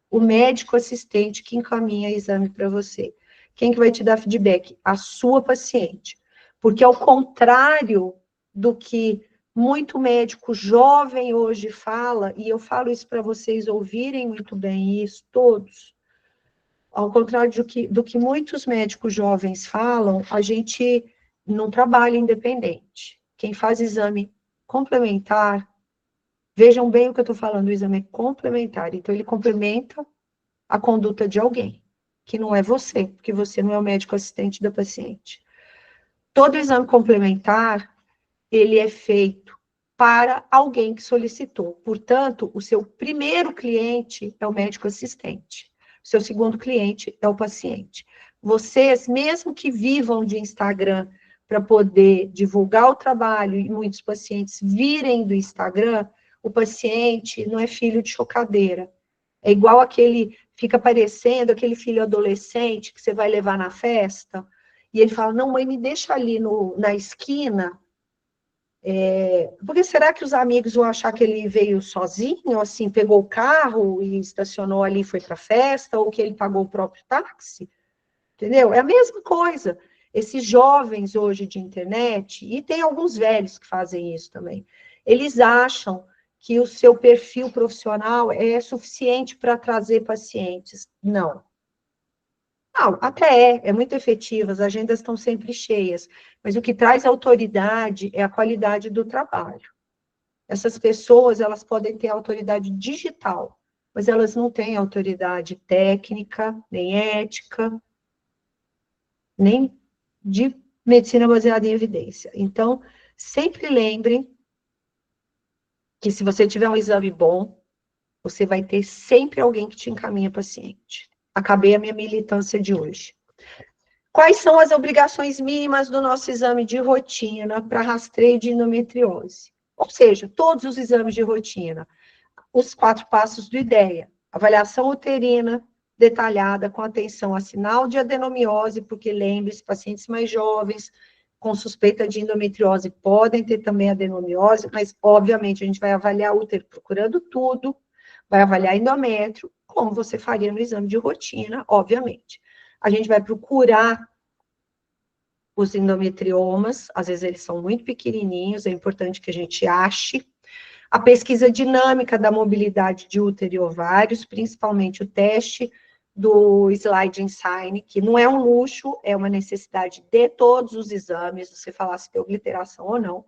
O médico assistente que encaminha o exame para você. Quem que vai te dar feedback? A sua paciente. Porque ao contrário do que muito médico jovem hoje fala, e eu falo isso para vocês ouvirem muito bem isso, todos, ao contrário do que muitos médicos jovens falam, a gente não trabalha independente. Quem faz exame complementar, vejam bem o que eu estou falando, o exame é complementar, então ele complementa a conduta de alguém, que não é você, porque você não é o médico assistente da paciente. Todo exame complementar, ele é feito para alguém que solicitou. Portanto, o seu primeiro cliente é o médico assistente. Seu segundo cliente é o paciente. Vocês, mesmo que vivam de Instagram para poder divulgar o trabalho e muitos pacientes virem do Instagram, o paciente não é filho de chocadeira. É igual aquele, fica parecendo aquele filho adolescente que você vai levar na festa e ele fala, não, mãe, me deixa ali na esquina, porque será que os amigos vão achar que ele veio sozinho, assim, pegou o carro e estacionou ali e foi para a festa, ou que ele pagou o próprio táxi? Entendeu? É a mesma coisa. Esses jovens hoje de internet, e tem alguns velhos que fazem isso também, eles acham que o seu perfil profissional é suficiente para trazer pacientes. Não. Não, até é muito efetiva, as agendas estão sempre cheias, mas o que traz autoridade é a qualidade do trabalho. Essas pessoas, elas podem ter autoridade digital, mas elas não têm autoridade técnica, nem ética, nem de medicina baseada em evidência. Então, sempre lembrem que se você tiver um exame bom, você vai ter sempre alguém que te encaminha paciente. Acabei a minha militância de hoje. Quais são as obrigações mínimas do nosso exame de rotina para rastreio de endometriose? Ou seja, todos os exames de rotina. Os 4 passos do IDEA. Avaliação uterina detalhada com atenção a sinal de adenomiose, porque lembre-se, pacientes mais jovens com suspeita de endometriose podem ter também adenomiose, mas obviamente a gente vai avaliar o útero procurando tudo, vai avaliar endométrio, como você faria no exame de rotina, obviamente. A gente vai procurar os endometriomas, às vezes eles são muito pequenininhos, é importante que a gente ache. A pesquisa dinâmica da mobilidade de útero e ovários, principalmente o teste do slide sign, que não é um luxo, é uma necessidade de todos os exames, você falar se tem obliteração ou não.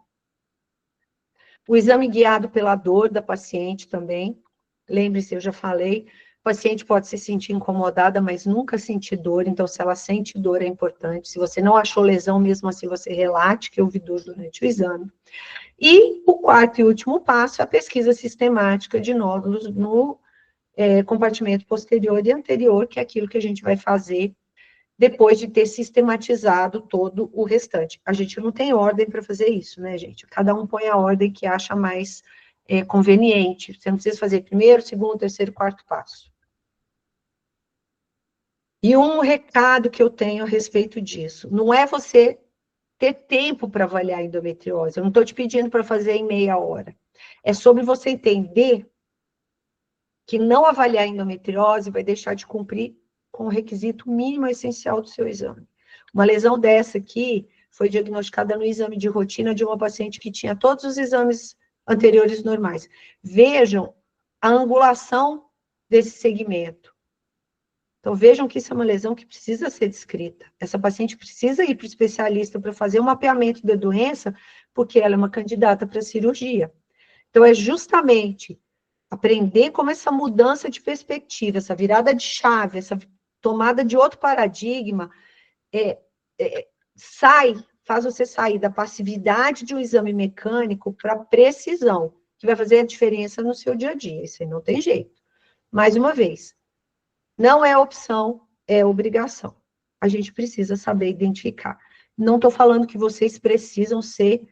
O exame guiado pela dor da paciente também, lembre-se, eu já falei, o paciente pode se sentir incomodada, mas nunca sentir dor, então se ela sente dor é importante. Se você não achou lesão, mesmo assim você relate que houve dor durante o exame. E o 4º e último passo é a pesquisa sistemática de nódulos no compartimento posterior e anterior, que é aquilo que a gente vai fazer depois de ter sistematizado todo o restante. A gente não tem ordem para fazer isso, né, gente? Cada um põe a ordem que acha mais conveniente. Você não precisa fazer primeiro, segundo, terceiro, quarto passo. E um recado que eu tenho a respeito disso, não é você ter tempo para avaliar a endometriose, eu não estou te pedindo para fazer em meia hora, é sobre você entender que não avaliar a endometriose vai deixar de cumprir com o requisito mínimo essencial do seu exame. Uma lesão dessa aqui foi diagnosticada no exame de rotina de uma paciente que tinha todos os exames anteriores normais. Vejam a angulação desse segmento. Então, vejam que isso é uma lesão que precisa ser descrita. Essa paciente precisa ir para o especialista para fazer um mapeamento da doença, porque ela é uma candidata para cirurgia. Então, é justamente aprender como essa mudança de perspectiva, essa virada de chave, essa tomada de outro paradigma, faz você sair da passividade de um exame mecânico para a precisão, que vai fazer a diferença no seu dia a dia. Isso aí não tem jeito. Mais uma vez, não é opção, é obrigação. A gente precisa saber identificar. Não estou falando que vocês precisam ser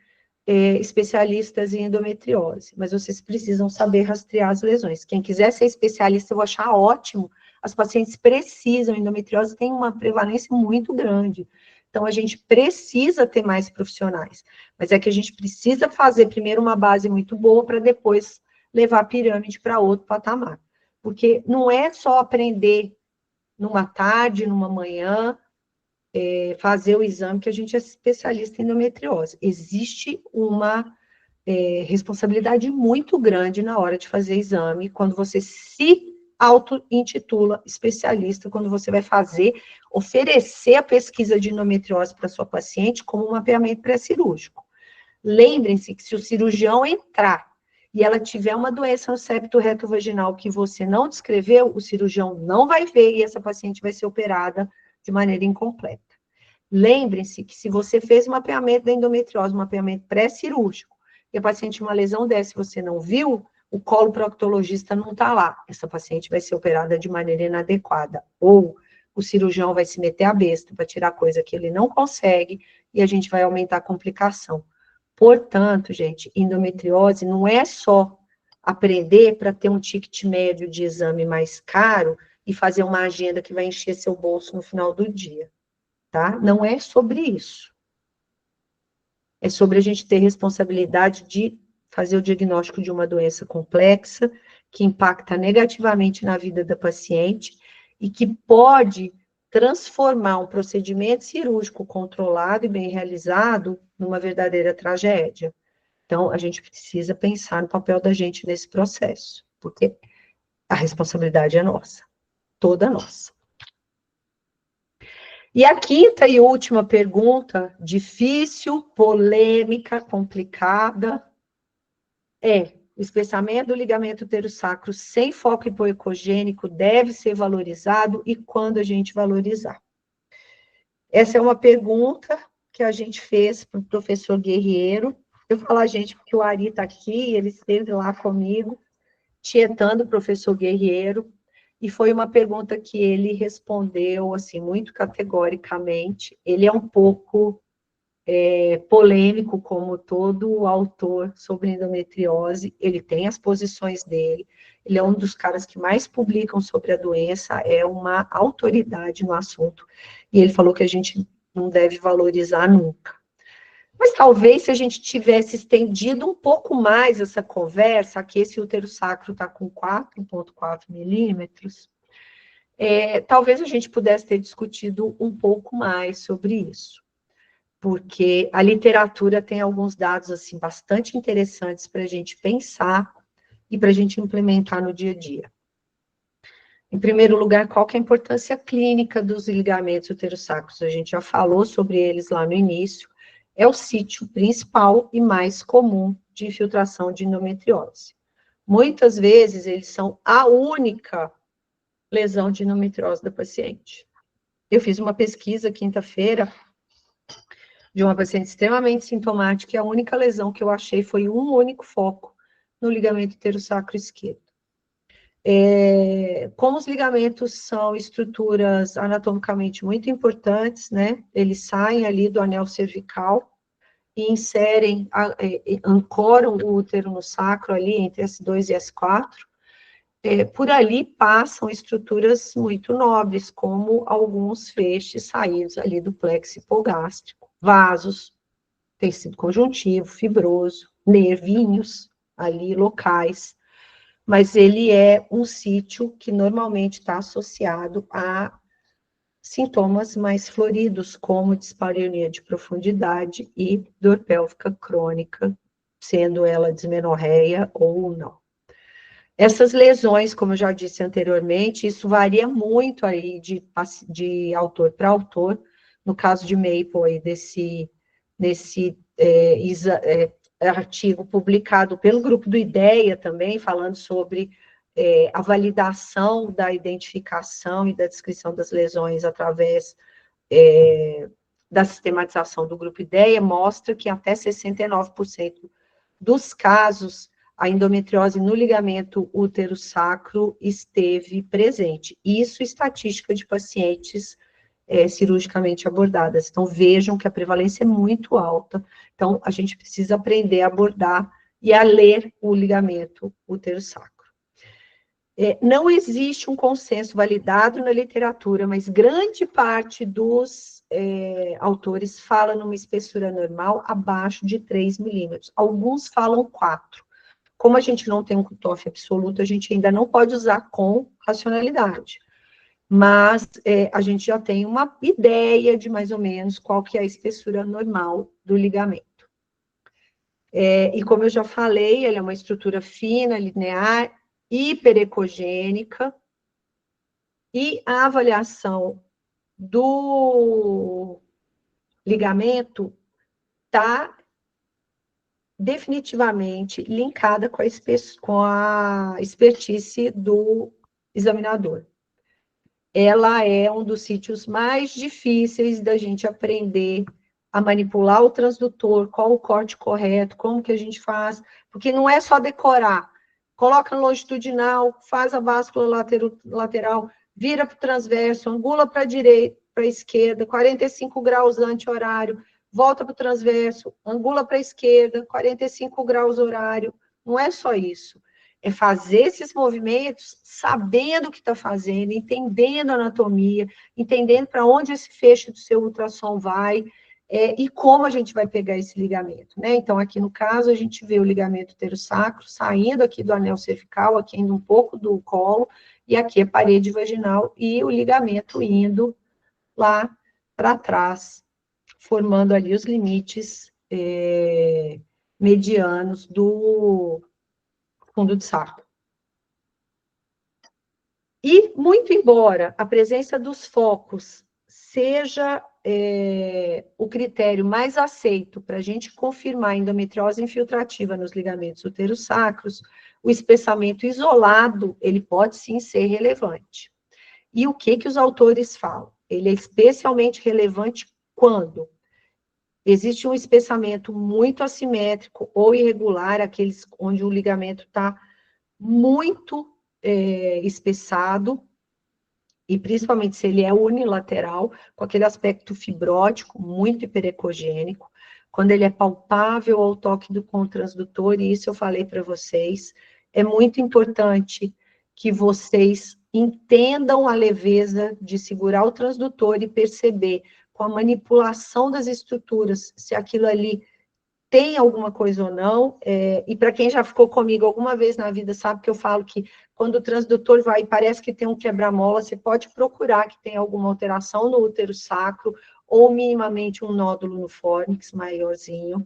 especialistas em endometriose, mas vocês precisam saber rastrear as lesões. Quem quiser ser especialista, eu vou achar ótimo. As pacientes precisam, a endometriose tem uma prevalência muito grande. Então, a gente precisa ter mais profissionais. Mas é que a gente precisa fazer primeiro uma base muito boa para depois levar a pirâmide para outro patamar. Porque não é só aprender numa tarde, numa manhã, fazer o exame que a gente é especialista em endometriose. Existe uma responsabilidade muito grande na hora de fazer exame, quando você se auto-intitula especialista, quando você vai oferecer a pesquisa de endometriose para sua paciente como um mapeamento pré-cirúrgico. Lembrem-se que se o cirurgião entrar e ela tiver uma doença no septo retrovaginal que você não descreveu, o cirurgião não vai ver e essa paciente vai ser operada de maneira incompleta. Lembrem-se que se você fez um mapeamento da endometriose, um mapeamento pré-cirúrgico, e a paciente tinha uma lesão dessa e você não viu, o coloproctologista não está lá. Essa paciente vai ser operada de maneira inadequada. Ou o cirurgião vai se meter a besta para tirar coisa que ele não consegue e a gente vai aumentar a complicação. Portanto, gente, endometriose não é só aprender para ter um ticket médio de exame mais caro e fazer uma agenda que vai encher seu bolso no final do dia, tá? Não é sobre isso. É sobre a gente ter responsabilidade de fazer o diagnóstico de uma doença complexa, que impacta negativamente na vida da paciente e que pode transformar um procedimento cirúrgico controlado e bem realizado numa verdadeira tragédia. Então, a gente precisa pensar no papel da gente nesse processo, porque a responsabilidade é nossa, toda nossa. E a quinta e última pergunta, difícil, polêmica, complicada, o espessamento do ligamento uterosacro sem foco hipoecogênico deve ser valorizado e quando a gente valorizar? Essa é uma pergunta que a gente fez para o professor Guerreiro. Eu falo a gente porque o Ari está aqui, ele esteve lá comigo, tietando o professor Guerreiro, e foi uma pergunta que ele respondeu, assim, muito categoricamente. Ele é um pouco polêmico, como todo autor sobre endometriose, ele tem as posições dele, ele é um dos caras que mais publicam sobre a doença, é uma autoridade no assunto, e ele falou que a gente não deve valorizar nunca. Mas talvez se a gente tivesse estendido um pouco mais essa conversa, que esse útero sacro está com 4,4 milímetros, talvez a gente pudesse ter discutido um pouco mais sobre isso. Porque a literatura tem alguns dados, assim, bastante interessantes para a gente pensar e para a gente implementar no dia a dia. Em primeiro lugar, qual que é a importância clínica dos ligamentos uterossacros? A gente já falou sobre eles lá no início. É o sítio principal e mais comum de infiltração de endometriose. Muitas vezes, eles são a única lesão de endometriose da paciente. Eu fiz uma pesquisa quinta-feira de uma paciente extremamente sintomática, e a única lesão que eu achei foi um único foco no ligamento uterosacro esquerdo. Como os ligamentos são estruturas anatomicamente muito importantes, né, eles saem ali do anel cervical e ancoram o útero no sacro ali, entre S2 e S4, por ali passam estruturas muito nobres, como alguns feixes saídos ali do plexo hipogástrico, vasos, tecido conjuntivo, fibroso, nervinhos ali locais, mas ele é um sítio que normalmente está associado a sintomas mais floridos, como dispareunia de profundidade e dor pélvica crônica, sendo ela dismenorreia ou não. Essas lesões, como eu já disse anteriormente, isso varia muito aí de autor para autor. No caso de Maple, aí nesse artigo publicado pelo grupo do IDEA também, falando sobre a validação da identificação e da descrição das lesões através da sistematização do grupo IDEA, mostra que até 69% dos casos a endometriose no ligamento útero-sacro esteve presente. Isso estatística de pacientes cirurgicamente abordadas. Então, vejam que a prevalência é muito alta. Então, a gente precisa aprender a abordar e a ler o ligamento útero-sacro. Não existe um consenso validado na literatura, mas grande parte dos autores fala numa espessura normal abaixo de 3 milímetros. Alguns falam 4. Como a gente não tem um cutoff absoluto, a gente ainda não pode usar com racionalidade. Mas a gente já tem uma ideia de mais ou menos qual que é a espessura normal do ligamento. E como eu já falei, ele é uma estrutura fina, linear, hiperecogênica, e a avaliação do ligamento está definitivamente linkada com a expertise do examinador. Ela é um dos sítios mais difíceis da gente aprender a manipular o transdutor, qual o corte correto, como que a gente faz, porque não é só decorar. Coloca no longitudinal, faz a báscula lateral, vira para o transverso, angula para a direita, para a esquerda, 45 graus anti-horário, volta para o transverso, angula para a esquerda, 45 graus horário. Não é só isso. É fazer esses movimentos sabendo o que está fazendo, entendendo a anatomia, entendendo para onde esse feixe do seu ultrassom vai, e como a gente vai pegar esse ligamento, né? Então, aqui no caso, a gente vê o ligamento uterosacro saindo aqui do anel cervical, aqui indo um pouco do colo, e aqui a parede vaginal, e o ligamento indo lá para trás, formando ali os limites medianos do fundo de saco. E, muito embora a presença dos focos seja o critério mais aceito para a gente confirmar a endometriose infiltrativa nos ligamentos uterosacros, o espessamento isolado, ele pode sim ser relevante. E o que os autores falam? Ele é especialmente relevante quando existe um espessamento muito assimétrico ou irregular, aqueles onde o ligamento está muito espessado, e principalmente se ele é unilateral, com aquele aspecto fibrótico, muito hiperecogênico, quando ele é palpável ao toque do transdutor, e isso eu falei para vocês, é muito importante que vocês entendam a leveza de segurar o transdutor e perceber com a manipulação das estruturas, se aquilo ali tem alguma coisa ou não, e para quem já ficou comigo alguma vez na vida, sabe que eu falo que quando o transdutor vai e parece que tem um quebra-mola, você pode procurar que tem alguma alteração no útero sacro, ou minimamente um nódulo no fórnix maiorzinho.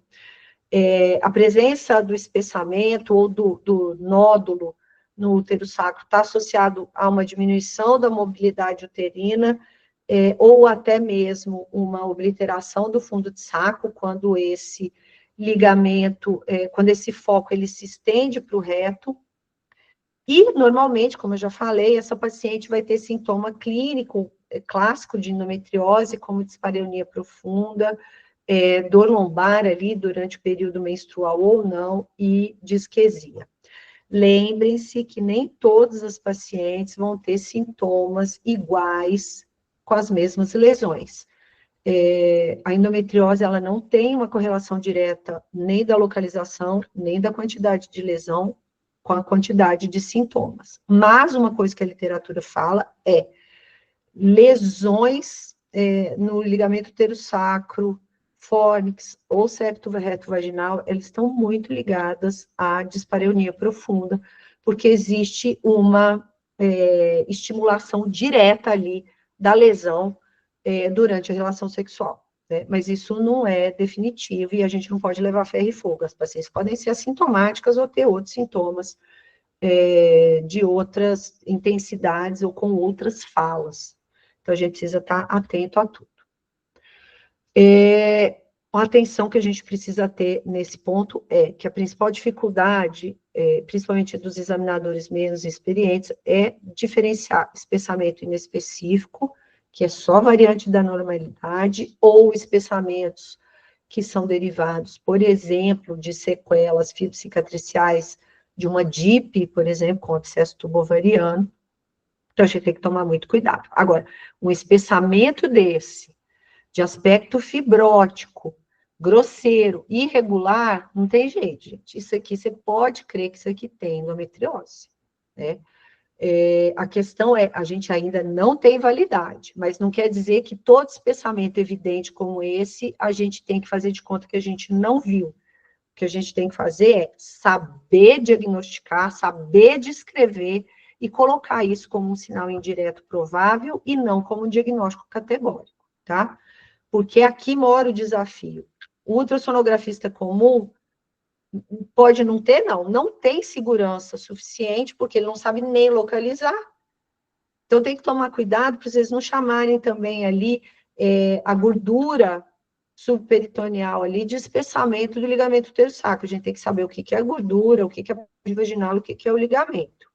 A presença do espessamento ou do nódulo no útero sacro está associado a uma diminuição da mobilidade uterina, ou até mesmo uma obliteração do fundo de saco, quando esse ligamento, quando esse foco ele se estende para o reto. E, normalmente, como eu já falei, essa paciente vai ter sintoma clínico clássico de endometriose, como dispareunia profunda, dor lombar ali durante o período menstrual ou não, e disquesia. Lembrem-se que nem todas as pacientes vão ter sintomas iguais com as mesmas lesões. A endometriose, ela não tem uma correlação direta nem da localização, nem da quantidade de lesão com a quantidade de sintomas. Mas uma coisa que a literatura fala é lesões no ligamento uterosacro, fórnix ou septo reto vaginal, elas estão muito ligadas à dispareunia profunda, porque existe uma estimulação direta ali da lesão durante a relação sexual. Né? Mas isso não é definitivo e a gente não pode levar ferro e fogo. As pacientes podem ser assintomáticas ou ter outros sintomas de outras intensidades ou com outras falas. Então, a gente precisa estar atento a tudo. A atenção que a gente precisa ter nesse ponto é que a principal dificuldade, principalmente dos examinadores menos experientes, é diferenciar espessamento inespecífico, que é só variante da normalidade, ou espessamentos que são derivados, por exemplo, de sequelas fibrocicatriciais de uma DIP, por exemplo, com abscesso tubovariano. Então, a gente tem que tomar muito cuidado. Agora, um espessamento desse, de aspecto fibrótico, grosseiro, irregular, não tem jeito, gente. Isso aqui, você pode crer que isso aqui tem endometriose, né? A questão é, a gente ainda não tem validade, mas não quer dizer que todo espessamento evidente como esse, a gente tem que fazer de conta que a gente não viu. O que a gente tem que fazer é saber diagnosticar, saber descrever e colocar isso como um sinal indireto provável e não como um diagnóstico categórico, tá? Porque aqui mora o desafio. O ultrassonografista comum pode não ter, não tem segurança suficiente, porque ele não sabe nem localizar. Então, tem que tomar cuidado para vocês não chamarem também ali a gordura subperitoneal ali de espessamento do ligamento uterosacro. A gente tem que saber o que é a gordura, o que é a parede vaginal, o que é o ligamento.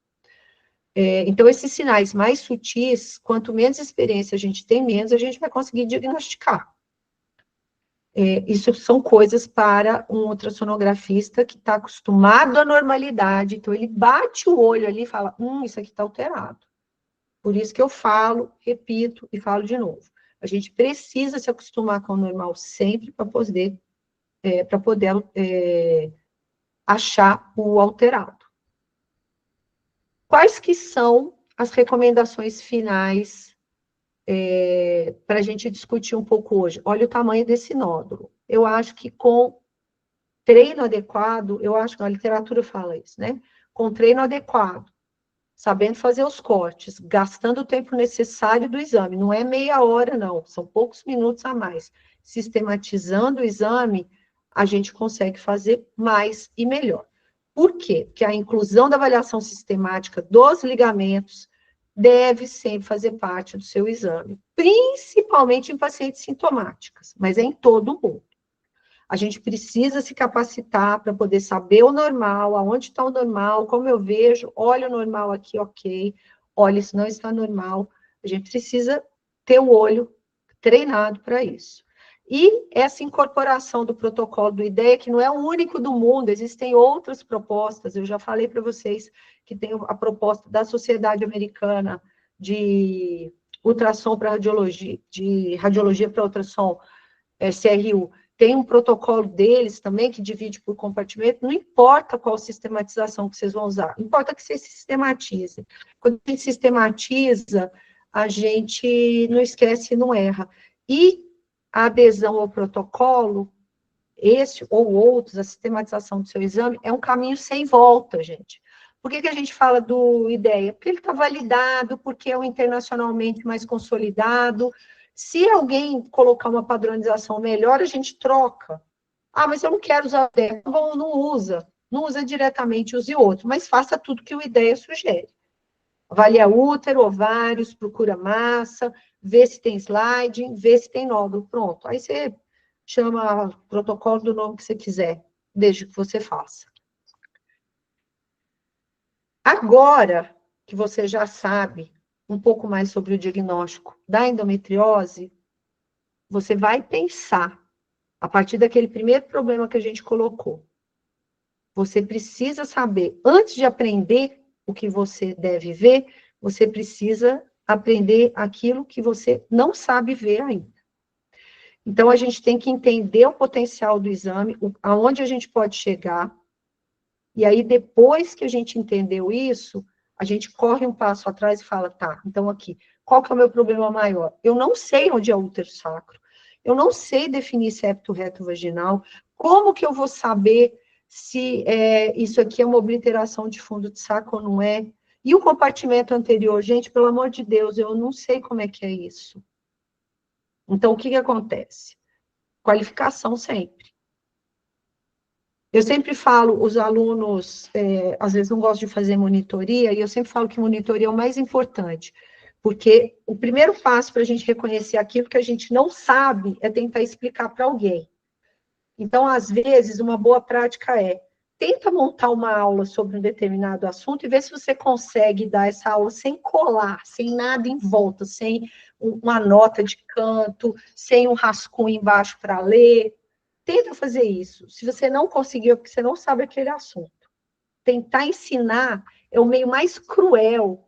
Então, esses sinais mais sutis, quanto menos experiência a gente tem, menos a gente vai conseguir diagnosticar. Isso são coisas para um ultrassonografista que está acostumado à normalidade, então ele bate o olho ali e fala, isso aqui está alterado. Por isso que eu falo, repito e falo de novo. A gente precisa se acostumar com o normal sempre para poder achar o alterado. Quais que são as recomendações finais para a gente discutir um pouco hoje? Olha o tamanho desse nódulo. Eu acho que com treino adequado, eu acho que a literatura fala isso, né? Com treino adequado, sabendo fazer os cortes, gastando o tempo necessário do exame, não é meia hora, não, são poucos minutos a mais. Sistematizando o exame, a gente consegue fazer mais e melhor. Por quê? Porque a inclusão da avaliação sistemática dos ligamentos deve sempre fazer parte do seu exame, principalmente em pacientes sintomáticas, mas é em todo o mundo. A gente precisa se capacitar para poder saber o normal, aonde está o normal, como eu vejo, olha o normal aqui, ok, olha, isso não está normal. A gente precisa ter o olho treinado para isso. E essa incorporação do protocolo do IDEA, que não é o único do mundo, existem outras propostas, eu já falei para vocês que tem a proposta da Sociedade Americana de ultrassom para radiologia, de radiologia para ultrassom, CRU, tem um protocolo deles também, que divide por compartimento, não importa qual sistematização que vocês vão usar, importa que vocês sistematizem. Quando a gente sistematiza, a gente não esquece e não erra. E a adesão ao protocolo, este ou outros, a sistematização do seu exame, é um caminho sem volta, gente. Por que a gente fala do IDEA? Porque ele está validado, porque é um internacionalmente mais consolidado. Se alguém colocar uma padronização melhor, a gente troca. Mas eu não quero usar o IDEA. Bom, não usa. Não usa diretamente, use outro, mas faça tudo que o IDEA sugere. Avalia útero, ovários, procura massa, vê se tem sliding, vê se tem nódulo. Pronto. Aí você chama o protocolo do nome que você quiser, desde que você faça. Agora que você já sabe um pouco mais sobre o diagnóstico da endometriose, você vai pensar, a partir daquele primeiro problema que a gente colocou, você precisa saber, antes de aprender o que você deve ver, você precisa aprender aquilo que você não sabe ver ainda. Então, a gente tem que entender o potencial do exame, aonde a gente pode chegar, E aí, depois que a gente entendeu isso, a gente corre um passo atrás e fala, tá, então aqui, qual que é o meu problema maior? Eu não sei onde é o útero sacro, eu não sei definir septo reto vaginal, como que eu vou saber se isso aqui é uma obliteração de fundo de saco ou não é? E o compartimento anterior, gente, pelo amor de Deus, eu não sei como é que é isso. Então, o que que acontece? Qualificação sempre. Eu sempre falo, os alunos, às vezes não gostam de fazer monitoria, e eu sempre falo que monitoria é o mais importante, porque o primeiro passo para a gente reconhecer aquilo que a gente não sabe é tentar explicar para alguém. Então, às vezes, uma boa prática tenta montar uma aula sobre um determinado assunto e ver se você consegue dar essa aula sem colar, sem nada em volta, sem uma nota de canto, sem um rascunho embaixo para ler. Tenta fazer isso. Se você não conseguiu, é porque você não sabe aquele assunto. Tentar ensinar é o meio mais cruel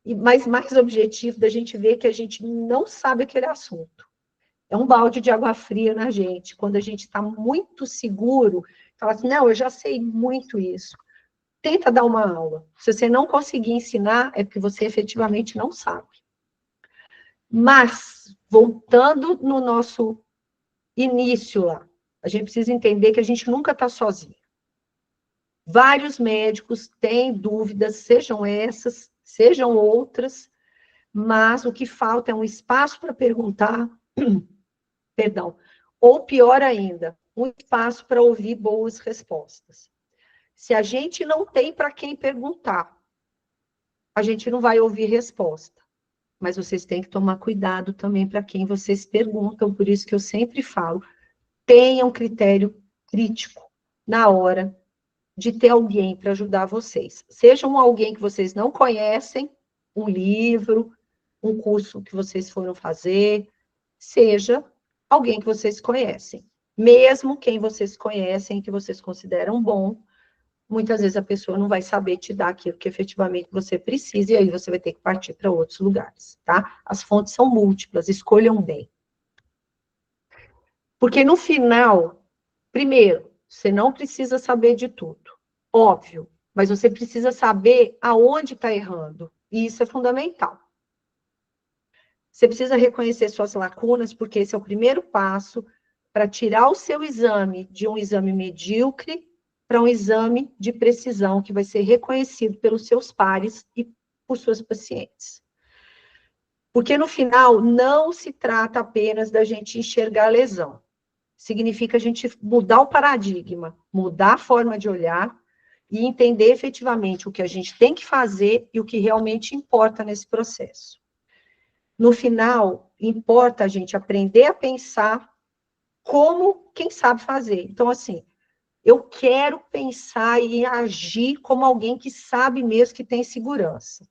e mais objetivo da gente ver que a gente não sabe aquele assunto. É um balde de água fria na gente. Quando a gente está muito seguro, fala assim, não, eu já sei muito isso. Tenta dar uma aula. Se você não conseguir ensinar, é porque você efetivamente não sabe. Mas, voltando no nosso início lá, a gente precisa entender que a gente nunca está sozinho. Vários médicos têm dúvidas, sejam essas, sejam outras, mas o que falta é um espaço para perguntar, perdão, ou pior ainda, um espaço para ouvir boas respostas. Se a gente não tem para quem perguntar, a gente não vai ouvir resposta. Mas vocês têm que tomar cuidado também para quem vocês perguntam, por isso que eu sempre falo, tenham critério crítico na hora de ter alguém para ajudar vocês. Seja alguém que vocês não conhecem, um livro, um curso que vocês foram fazer, seja alguém que vocês conhecem. Mesmo quem vocês conhecem, que vocês consideram bom, muitas vezes a pessoa não vai saber te dar aquilo que efetivamente você precisa, e aí você vai ter que partir para outros lugares, tá? As fontes são múltiplas, escolham bem. Porque no final, primeiro, você não precisa saber de tudo, óbvio, mas você precisa saber aonde está errando, e isso é fundamental. Você precisa reconhecer suas lacunas, porque esse é o primeiro passo para tirar o seu exame de um exame medíocre para um exame de precisão, que vai ser reconhecido pelos seus pares e por suas pacientes. Porque, no final, não se trata apenas da gente enxergar a lesão. Significa a gente mudar o paradigma, mudar a forma de olhar e entender efetivamente o que a gente tem que fazer e o que realmente importa nesse processo. No final, importa a gente aprender a pensar como quem sabe fazer. Então, assim, eu quero pensar e agir como alguém que sabe mesmo, que tem segurança.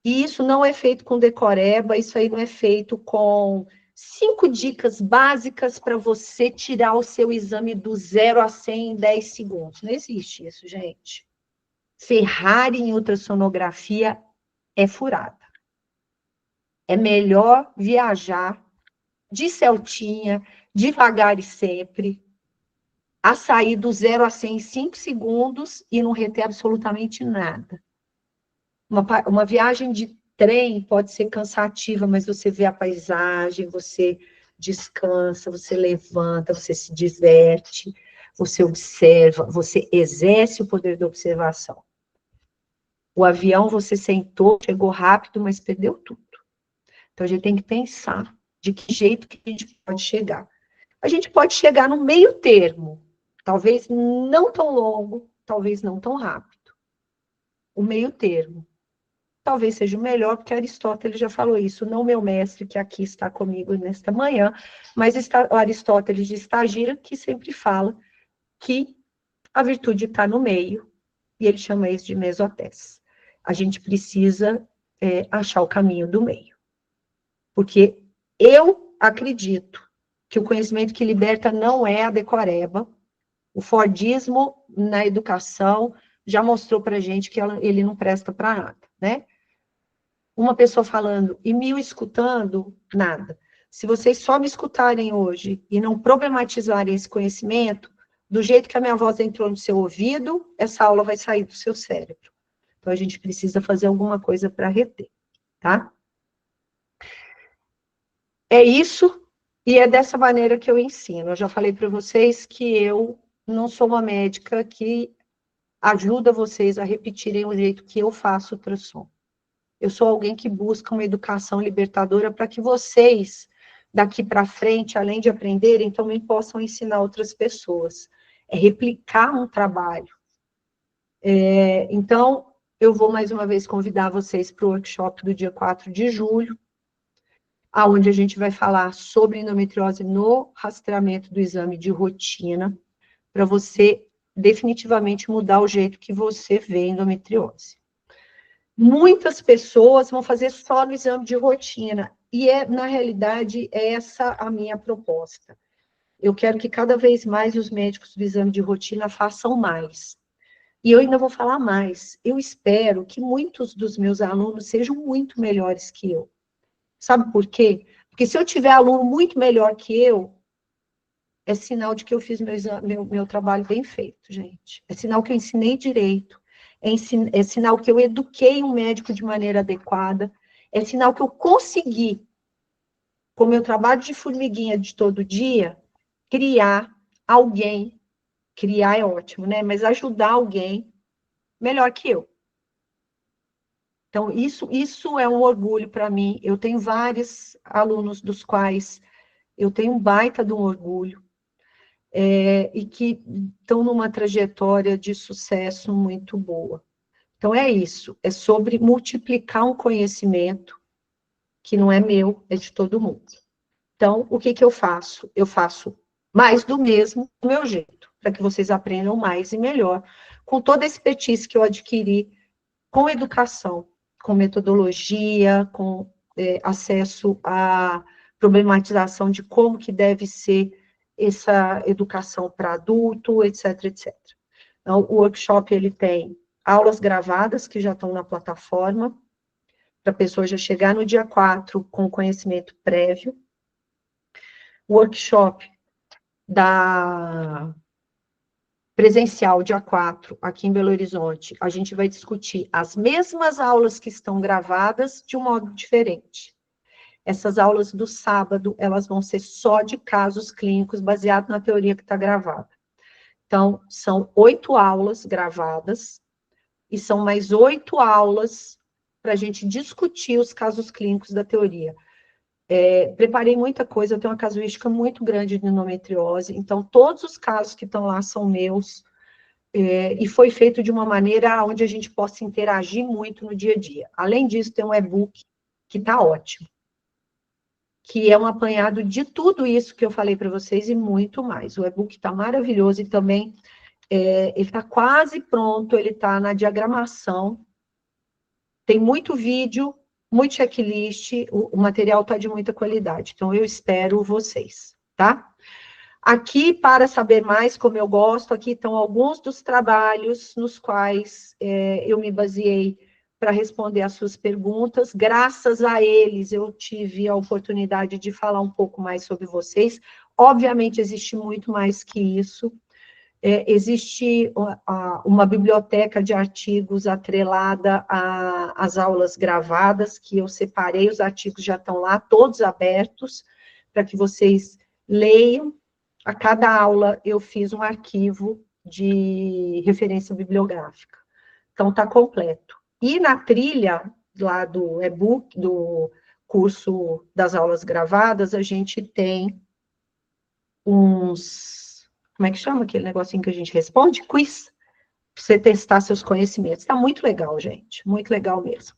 E isso não é feito com decoreba, isso aí não é feito com 5 dicas básicas para você tirar o seu exame do 0 a 100 em 10 segundos. Não existe isso, gente. Ferrari em ultrassonografia é furada. É melhor viajar de Celtinha, devagar e sempre, a sair do 0 a 100 em 5 segundos e não reter absolutamente nada. Uma viagem de trem pode ser cansativa, mas você vê a paisagem, você descansa, você levanta, você se diverte, você observa, você exerce o poder da observação. O avião, você sentou, chegou rápido, mas perdeu tudo. Então, a gente tem que pensar de que jeito que a gente pode chegar. A gente pode chegar no meio termo, talvez não tão longo, talvez não tão rápido. O meio termo. Talvez seja o melhor, porque Aristóteles já falou isso, não meu mestre, que aqui está comigo nesta manhã, mas o Aristóteles de Estagira, que sempre fala que a virtude está no meio, e ele chama isso de mesotés. A gente precisa achar o caminho do meio. Porque eu acredito que o conhecimento que liberta não é a decoreba. O Fordismo na educação já mostrou para a gente que ele não presta para nada, né? Uma pessoa falando e 1000 escutando, nada. Se vocês só me escutarem hoje e não problematizarem esse conhecimento, do jeito que a minha voz entrou no seu ouvido, essa aula vai sair do seu cérebro. Então, a gente precisa fazer alguma coisa para reter, tá? É isso, e é dessa maneira que eu ensino. Eu já falei para vocês que eu não sou uma médica que ajuda vocês a repetirem o jeito que eu faço ultrassom. Eu sou alguém que busca uma educação libertadora para que vocês, daqui para frente, além de aprenderem, também possam ensinar outras pessoas. É replicar um trabalho. Então, eu vou mais uma vez convidar vocês para o workshop do dia 4 de julho, onde a gente vai falar sobre endometriose no rastreamento do exame de rotina, para você definitivamente mudar o jeito que você vê endometriose. Muitas pessoas vão fazer só no exame de rotina, e na realidade, é essa a minha proposta. Eu quero que cada vez mais os médicos do exame de rotina façam mais. E eu ainda vou falar mais. Eu espero que muitos dos meus alunos sejam muito melhores que eu. Sabe por quê? Porque se eu tiver aluno muito melhor que eu, é sinal de que eu fiz meu trabalho bem feito, gente. É sinal que eu ensinei direito. É sinal que eu eduquei um médico de maneira adequada. É sinal que eu consegui, com o meu trabalho de formiguinha de todo dia, criar alguém. Criar é ótimo, né? Mas ajudar alguém melhor que eu. Então, isso é um orgulho para mim. Eu tenho vários alunos dos quais eu tenho um baita de um orgulho, e que estão numa trajetória de sucesso muito boa. Então, é isso. É sobre multiplicar um conhecimento que não é meu, é de todo mundo. Então, o que eu faço? Eu faço mais do mesmo do meu jeito, para que vocês aprendam mais e melhor, com toda a expertise que eu adquiri com educação, com metodologia, com acesso à problematização de como que deve ser essa educação para adulto, etc, etc. Então, o workshop, ele tem aulas gravadas, que já estão na plataforma, para a pessoa já chegar no dia 4 com conhecimento prévio. O workshop da presencial, dia 4, aqui em Belo Horizonte, a gente vai discutir as mesmas aulas que estão gravadas de um modo diferente. Essas aulas do sábado, elas vão ser só de casos clínicos, baseado na teoria que está gravada. Então, são 8 aulas gravadas, e são mais 8 aulas para a gente discutir os casos clínicos da teoria. Preparei muita coisa, eu tenho uma casuística muito grande de endometriose, então todos os casos que estão lá são meus, e foi feito de uma maneira onde a gente possa interagir muito no dia a dia. Além disso, tem um e-book que está ótimo, que é um apanhado de tudo isso que eu falei para vocês e muito mais. O e-book está maravilhoso e também ele está quase pronto, ele está na diagramação, tem muito vídeo, muito checklist, o material está de muita qualidade, então eu espero vocês, tá? Aqui, para saber mais, como eu gosto, aqui estão alguns dos trabalhos nos quais eu me baseei para responder as suas perguntas. Graças a eles, eu tive a oportunidade de falar um pouco mais sobre vocês. Obviamente, existe muito mais que isso. Existe uma biblioteca de artigos atrelada às aulas gravadas, que eu separei, os artigos já estão lá, todos abertos, para que vocês leiam. A cada aula eu fiz um arquivo de referência bibliográfica. Então, está completo. E na trilha lá do e-book, do curso das aulas gravadas, a gente tem uns... Como é que chama aquele negocinho que a gente responde? Quiz. Para você testar seus conhecimentos. Está muito legal, gente. Muito legal mesmo.